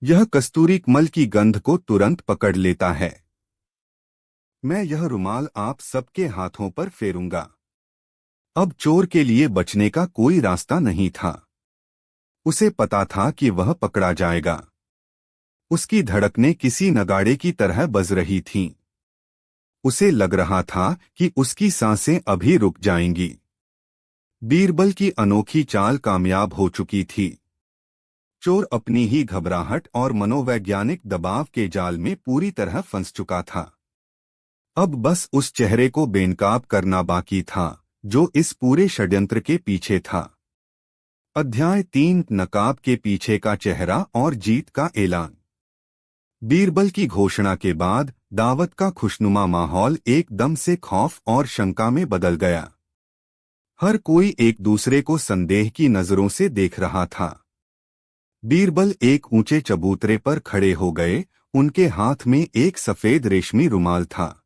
यह कस्तूरीकमल की गंध को तुरंत पकड़ लेता है। मैं यह रुमाल आप सबके हाथों पर फेरूंगा। अब चोर के लिए बचने का कोई रास्ता नहीं था। उसे पता था कि वह पकड़ा जाएगा। उसकी धड़कनें किसी नगाड़े की तरह बज रही थीं। उसे लग रहा था कि उसकी सांसें अभी रुक जाएंगी। बीरबल की अनोखी चाल कामयाब हो चुकी थी। चोर अपनी ही घबराहट और मनोवैज्ञानिक दबाव के जाल में पूरी तरह फंस चुका था। अब बस उस चेहरे को बेनकाब करना बाकी था, जो इस पूरे षड्यंत्र के पीछे था। अध्याय 3, नकाब के पीछे का चेहरा और जीत का ऐलान। बीरबल की घोषणा के बाद दावत का खुशनुमा माहौल एकदम से खौफ और शंका में बदल गया। हर कोई एक दूसरे को संदेह की नजरों से देख रहा था। बीरबल एक ऊंचे चबूतरे पर खड़े हो गए। उनके हाथ में एक सफेद रेशमी रुमाल था।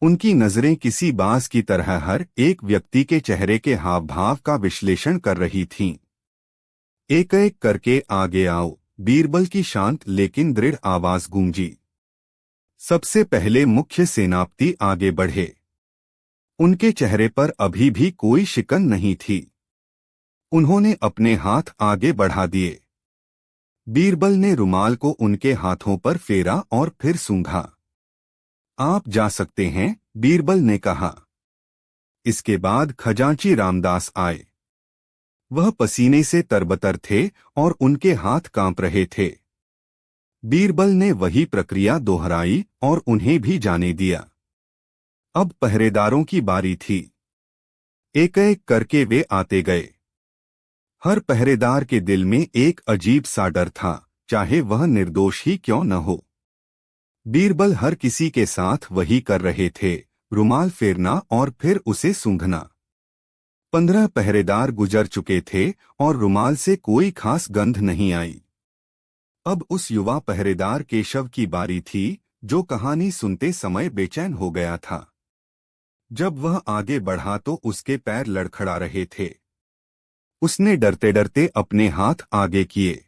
उनकी नजरें किसी बाज की तरह हर एक व्यक्ति के चेहरे के हाव भाव का विश्लेषण कर रही थीं। एक एक करके आगे आओ, बीरबल की शांत लेकिन दृढ़ आवाज गूंजी। सबसे पहले मुख्य सेनापति आगे बढ़े। उनके चेहरे पर अभी भी कोई शिकन नहीं थी। उन्होंने अपने हाथ आगे बढ़ा दिए। बीरबल ने रुमाल को उनके हाथों पर फेरा और फिर सूंघा। आप जा सकते हैं, बीरबल ने कहा। इसके बाद खजांची रामदास आए। वह पसीने से तरबतर थे और उनके हाथ कांप रहे थे। बीरबल ने वही प्रक्रिया दोहराई और उन्हें भी जाने दिया। अब पहरेदारों की बारी थी। एक एक करके वे आते गए। हर पहरेदार के दिल में एक अजीब सा डर था, चाहे वह निर्दोष ही क्यों न हो। बीरबल हर किसी के साथ वही कर रहे थे, रुमाल फेरना और फिर उसे सूंघना। 15 पहरेदार गुजर चुके थे और रुमाल से कोई खास गंध नहीं आई। अब उस युवा पहरेदार केशव की बारी थी, जो कहानी सुनते समय बेचैन हो गया था। जब वह आगे बढ़ा तो उसके पैर लड़खड़ा रहे थे। उसने डरते डरते अपने हाथ आगे किए।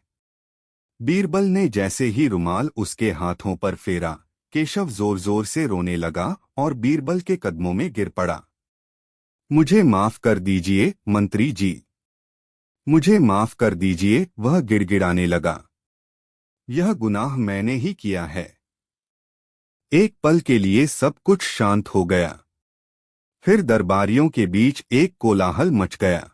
बीरबल ने जैसे ही रुमाल उसके हाथों पर फेरा, केशव जोर जोर से रोने लगा और बीरबल के कदमों में गिर पड़ा। मुझे माफ कर दीजिए मंत्री जी, मुझे माफ कर दीजिए, वह गिड़गिड़ाने लगा। यह गुनाह मैंने ही किया है। एक पल के लिए सब कुछ शांत हो गया। फिर दरबारियों के बीच एक कोलाहल मच गया।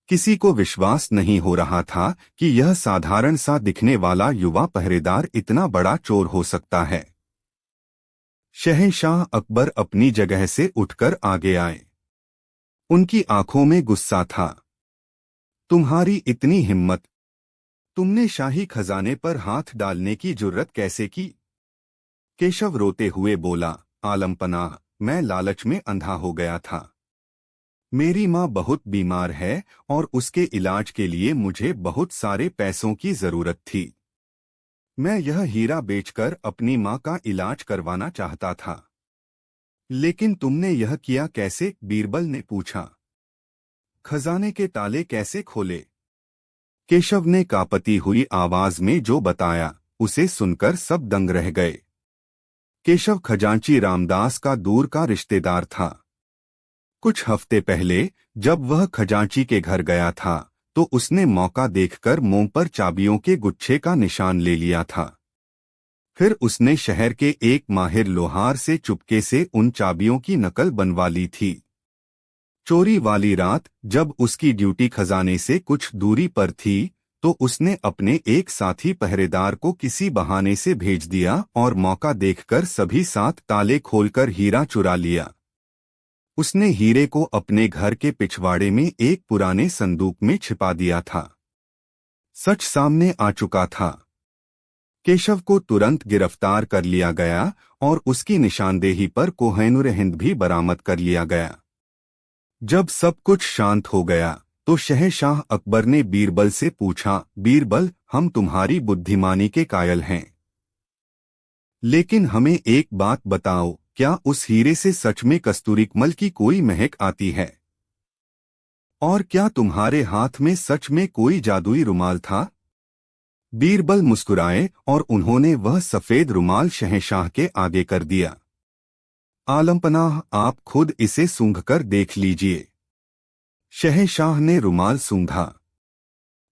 किसी को विश्वास नहीं हो रहा था कि यह साधारण सा दिखने वाला युवा पहरेदार इतना बड़ा चोर हो सकता है। शहंशाह अकबर अपनी जगह से उठकर आगे आए। उनकी आंखों में गुस्सा था। तुम्हारी इतनी हिम्मत, तुमने शाही खजाने पर हाथ डालने की जुर्रत कैसे की? केशव रोते हुए बोला, आलमपनाह, मैं लालच में अंधा हो गया था। मेरी माँ बहुत बीमार है और उसके इलाज के लिए मुझे बहुत सारे पैसों की जरूरत थी। मैं यह हीरा बेचकर अपनी माँ का इलाज करवाना चाहता था। लेकिन तुमने यह किया कैसे? बीरबल ने पूछा। खजाने के ताले कैसे खोले? केशव ने कांपती हुई आवाज में जो बताया, उसे सुनकर सब दंग रह गए। केशव खजांची रामदास का दूर का रिश्तेदार था। कुछ हफ्ते पहले जब वह खजांची के घर गया था तो उसने मौका देखकर मुंह पर चाबियों के गुच्छे का निशान ले लिया था। फिर उसने शहर के एक माहिर लोहार से चुपके से उन चाबियों की नकल बनवा ली थी। चोरी वाली रात जब उसकी ड्यूटी खजाने से कुछ दूरी पर थी तो उसने अपने एक साथी पहरेदार को किसी बहाने से भेज दिया और मौका देखकर सभी 7 ताले खोलकर हीरा चुरा लिया। उसने हीरे को अपने घर के पिछवाड़े में एक पुराने संदूक में छिपा दिया था। सच सामने आ चुका था। केशव को तुरंत गिरफ्तार कर लिया गया और उसकी निशानदेही पर कोहिनूर हिंद भी बरामद कर लिया गया। जब सब कुछ शांत हो गया तो शहंशाह अकबर ने बीरबल से पूछा, बीरबल, हम तुम्हारी बुद्धिमानी के कायल हैं, लेकिन हमें एक बात बताओ, क्या उस हीरे से सच में कस्तूरिकमल की कोई महक आती है? और क्या तुम्हारे हाथ में सच में कोई जादुई रुमाल था? बीरबल मुस्कुराए और उन्होंने वह सफेद रुमाल शहंशाह के आगे कर दिया। आलमपनाह, आप खुद इसे सूंघकर देख लीजिए। शहंशाह ने रुमाल सूंघा।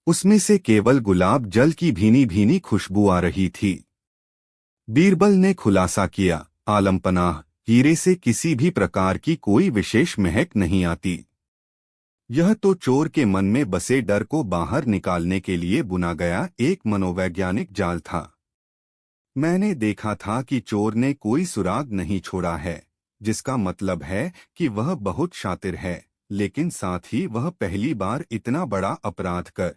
उसमें से केवल गुलाब जल की भीनी भीनी खुशबू आ रही थी। बीरबल ने खुलासा किया, आलमपनाह, हीरे से किसी भी प्रकार की कोई विशेष महक नहीं आती। यह तो चोर के मन में बसे डर को बाहर निकालने के लिए बुना गया एक मनोवैज्ञानिक जाल था। मैंने देखा था कि चोर ने कोई सुराग नहीं छोड़ा है, जिसका मतलब है कि वह बहुत शातिर है, लेकिन साथ ही वह पहली बार इतना बड़ा अपराध कर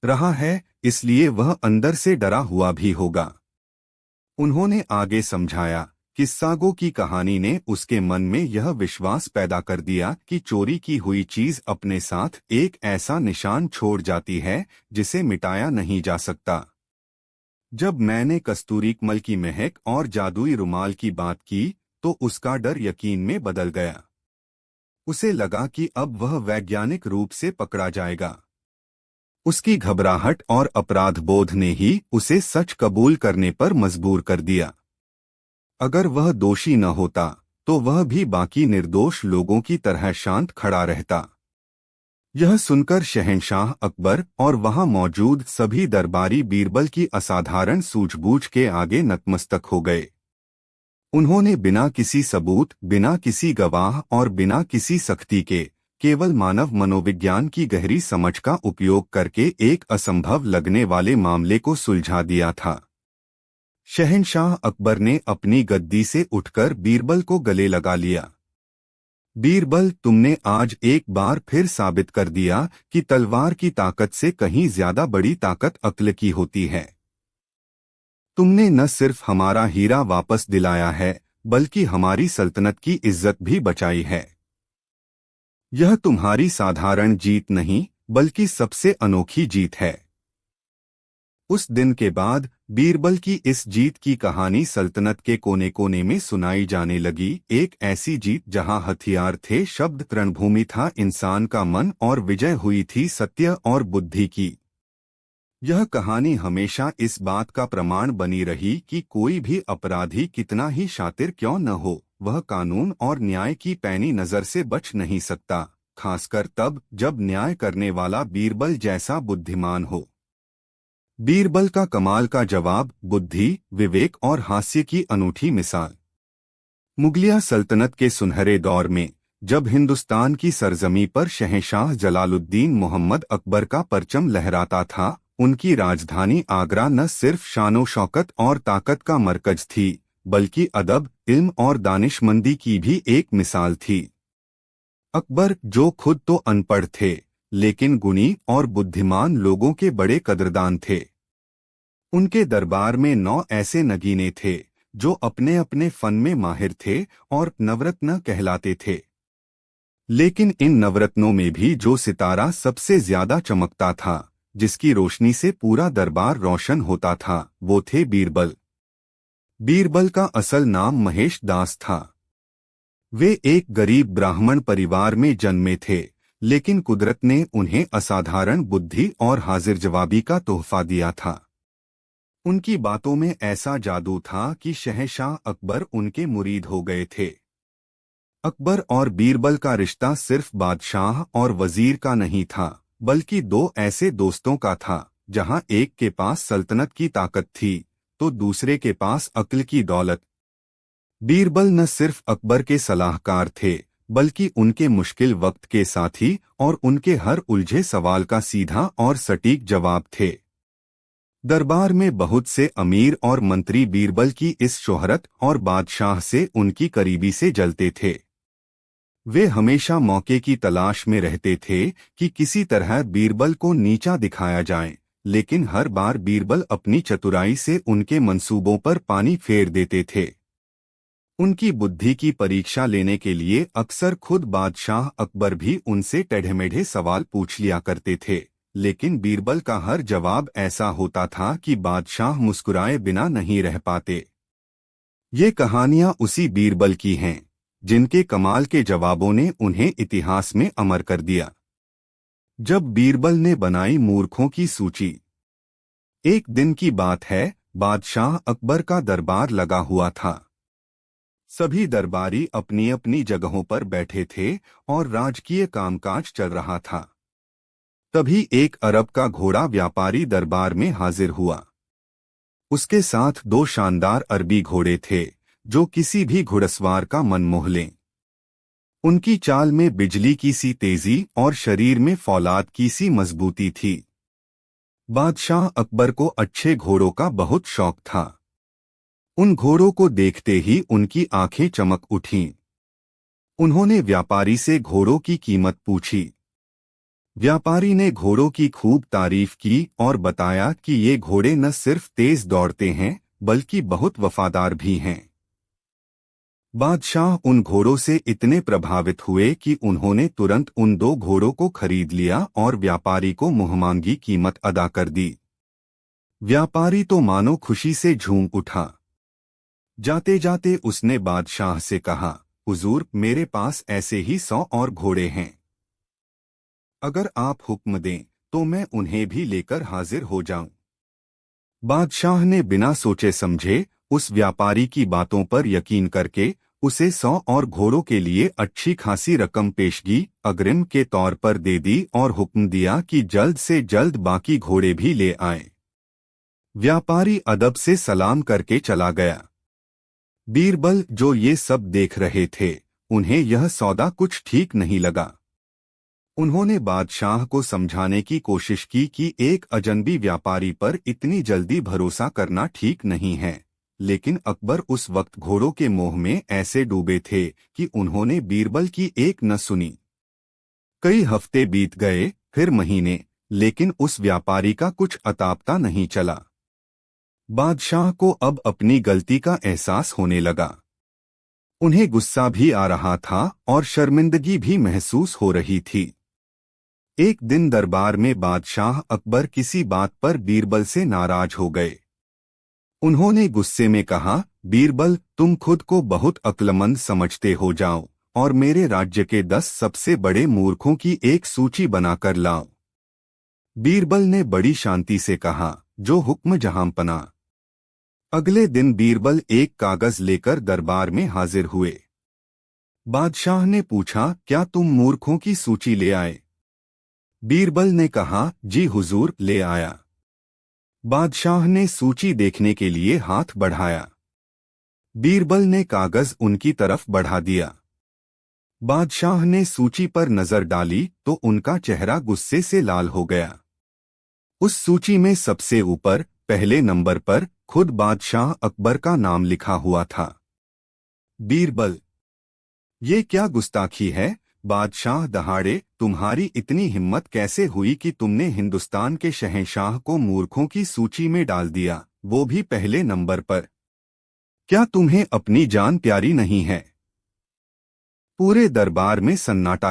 रहा है, इसलिए वह अंदर से डरा हुआ भी होगा। उन्होंने आगे समझाया, किस्सागो की कहानी ने उसके मन में यह विश्वास पैदा कर दिया कि चोरी की हुई चीज अपने साथ एक ऐसा निशान छोड़ जाती है जिसे मिटाया नहीं जा सकता। जब मैंने कस्तूरिकमल की महक और जादुई रुमाल की बात की तो उसका डर यकीन में बदल गया। उसे लगा कि अब वह वैज्ञानिक रूप से पकड़ा जाएगा। उसकी घबराहट और अपराध बोध ने ही उसे सच कबूल करने पर मजबूर कर दिया। अगर वह दोषी न होता तो वह भी बाकी निर्दोष लोगों की तरह शांत खड़ा रहता। यह सुनकर शहंशाह अकबर और वहां मौजूद सभी दरबारी बीरबल की असाधारण सूझबूझ के आगे नतमस्तक हो गए। उन्होंने बिना किसी सबूत, बिना किसी गवाह और बिना किसी सख्ती के केवल मानव मनोविज्ञान की गहरी समझ का उपयोग करके एक असंभव लगने वाले मामले को सुलझा दिया था। शहंशाह अकबर ने अपनी गद्दी से उठकर बीरबल को गले लगा लिया। बीरबल, तुमने आज एक बार फिर साबित कर दिया कि तलवार की ताकत से कहीं ज्यादा बड़ी ताकत अक्ल की होती है। तुमने न सिर्फ हमारा हीरा वापस दिलाया है, बल्कि हमारी सल्तनत की इज्जत भी बचाई है। यह तुम्हारी साधारण जीत नहीं, बल्कि सबसे अनोखी जीत है। उस दिन के बाद बीरबल की इस जीत की कहानी सल्तनत के कोने कोने में सुनाई जाने लगी। एक ऐसी जीत जहां हथियार थे, शब्द रणभूमि था इंसान का मन, और विजय हुई थी सत्य और बुद्धि की। यह कहानी हमेशा इस बात का प्रमाण बनी रही कि कोई भी अपराधी कितना ही शातिर क्यों न हो, वह कानून और न्याय की पैनी नजर से बच नहीं सकता, खासकर तब जब न्याय करने वाला बीरबल जैसा बुद्धिमान हो। बीरबल का कमाल का जवाब, बुद्धि, विवेक और हास्य की अनूठी मिसाल। मुगलिया सल्तनत के सुनहरे दौर में, जब हिंदुस्तान की सरजमी पर शहंशाह जलालुद्दीन मोहम्मद अकबर का परचम लहराता था, उनकी राजधानी आगरा न सिर्फ शानो शौकत और ताकत का मरकज थी, बल्कि अदब, इल्म और दानिशमंदी की भी एक मिसाल थी। अकबर, जो खुद तो अनपढ़ थे, लेकिन गुणी और बुद्धिमान लोगों के बड़े कदरदान थे। उनके दरबार में 9 ऐसे नगीने थे जो अपने अपने फन में माहिर थे और नवरत्न कहलाते थे। लेकिन इन नवरत्नों में भी जो सितारा सबसे ज्यादा चमकता था, जिसकी रोशनी से पूरा दरबार रोशन होता था, वो थे बीरबल। बीरबल का असल नाम महेश दास था। वे एक गरीब ब्राह्मण परिवार में जन्मे थे, लेकिन कुदरत ने उन्हें असाधारण बुद्धि और हाजिर जवाबी का तोहफा दिया था। उनकी बातों में ऐसा जादू था कि शहंशाह अकबर उनके मुरीद हो गए थे। अकबर और बीरबल का रिश्ता सिर्फ बादशाह और वजीर का नहीं था, बल्कि 2 ऐसे दोस्तों का था, जहां एक के पास सल्तनत की ताकत थी, तो दूसरे के पास अक्ल की दौलत। बीरबल न सिर्फ अकबर के सलाहकार थे, बल्कि उनके मुश्किल वक्त के साथी और उनके हर उलझे सवाल का सीधा और सटीक जवाब थे। दरबार में बहुत से अमीर और मंत्री बीरबल की इस शोहरत और बादशाह से उनकी करीबी से जलते थे। वे हमेशा मौके की तलाश में रहते थे कि किसी तरह बीरबल को नीचा दिखाया जाए, लेकिन हर बार बीरबल अपनी चतुराई से उनके मंसूबों पर पानी फेर देते थे। उनकी बुद्धि की परीक्षा लेने के लिए अक्सर खुद बादशाह अकबर भी उनसे टेढ़े-मेढ़े सवाल पूछ लिया करते थे, लेकिन बीरबल का हर जवाब ऐसा होता था कि बादशाह मुस्कुराए बिना नहीं रह पाते। ये कहानियां उसी बीरबल की हैं, जिनके कमाल के जवाबों ने उन्हें इतिहास में अमर कर दिया। जब बीरबल ने बनाई मूर्खों की सूची। एक दिन की बात है, बादशाह अकबर का दरबार लगा हुआ था। सभी दरबारी अपनी अपनी जगहों पर बैठे थे और राजकीय कामकाज चल रहा था। तभी एक अरब का घोड़ा व्यापारी दरबार में हाजिर हुआ। उसके साथ 2 शानदार अरबी घोड़े थे, जो किसी भी घुड़सवार का मन मोह लें। उनकी चाल में बिजली की सी तेजी और शरीर में फौलाद की सी मजबूती थी। बादशाह अकबर को अच्छे घोड़ों का बहुत शौक था। उन घोड़ों को देखते ही उनकी आंखें चमक उठीं। उन्होंने व्यापारी से घोड़ों की कीमत पूछी। व्यापारी ने घोड़ों की खूब तारीफ की और बताया कि ये घोड़े न सिर्फ तेज दौड़ते हैं, बल्कि बहुत वफादार भी हैं। बादशाह उन घोड़ों से इतने प्रभावित हुए कि उन्होंने तुरंत उन 2 घोड़ों को खरीद लिया और व्यापारी को मुहमांगी कीमत अदा कर दी। व्यापारी तो मानो खुशी से झूम उठा। जाते जाते उसने बादशाह से कहा, हुजूर, मेरे पास ऐसे ही 100 और घोड़े हैं। अगर आप हुक्म दें तो मैं उन्हें भी लेकर हाजिर हो जाऊं। बादशाह ने बिना सोचे समझे उस व्यापारी की बातों पर यकीन करके उसे 100 और घोड़ों के लिए अच्छी खासी रकम पेशगी अग्रिम के तौर पर दे दी और हुक्म दिया कि जल्द से जल्द बाकी घोड़े भी ले आए। व्यापारी अदब से सलाम करके चला गया। बीरबल, जो ये सब देख रहे थे, उन्हें यह सौदा कुछ ठीक नहीं लगा। उन्होंने बादशाह को समझाने की कोशिश की कि एक अजनबी व्यापारी पर इतनी जल्दी भरोसा करना ठीक नहीं है, लेकिन अकबर उस वक्त घोड़ों के मोह में ऐसे डूबे थे कि उन्होंने बीरबल की एक न सुनी। कई हफ्ते बीत गए, फिर महीने, लेकिन उस व्यापारी का कुछ अता पता नहीं चला। बादशाह को अब अपनी गलती का एहसास होने लगा। उन्हें गुस्सा भी आ रहा था और शर्मिंदगी भी महसूस हो रही थी। एक दिन दरबार में बादशाह अकबर किसी बात पर बीरबल से नाराज हो गए। उन्होंने गुस्से में कहा, बीरबल, तुम खुद को बहुत अक्लमंद समझते हो, जाओ और मेरे राज्य के 10 सबसे बड़े मूर्खों की एक सूची बनाकर लाओ। बीरबल ने बड़ी शांति से कहा, जो हुक्म जहांपना। अगले दिन बीरबल एक कागज लेकर दरबार में हाजिर हुए। बादशाह ने पूछा, क्या तुम मूर्खों की सूची ले आए? बीरबल ने कहा, जी हुजूर, ले आया। बादशाह ने सूची देखने के लिए हाथ बढ़ाया। बीरबल ने कागज उनकी तरफ बढ़ा दिया। बादशाह ने सूची पर नजर डाली तो उनका चेहरा गुस्से से लाल हो गया। उस सूची में सबसे ऊपर पहले नंबर पर खुद बादशाह अकबर का नाम लिखा हुआ था। बीरबल, ये क्या गुस्ताखी है? बादशाह दहाड़े, तुम्हारी इतनी हिम्मत कैसे हुई कि तुमने हिंदुस्तान के शहंशाह को मूर्खों की सूची में डाल दिया, वो भी पहले नंबर पर? क्या तुम्हें अपनी जान प्यारी नहीं है? पूरे दरबार में सन्नाटा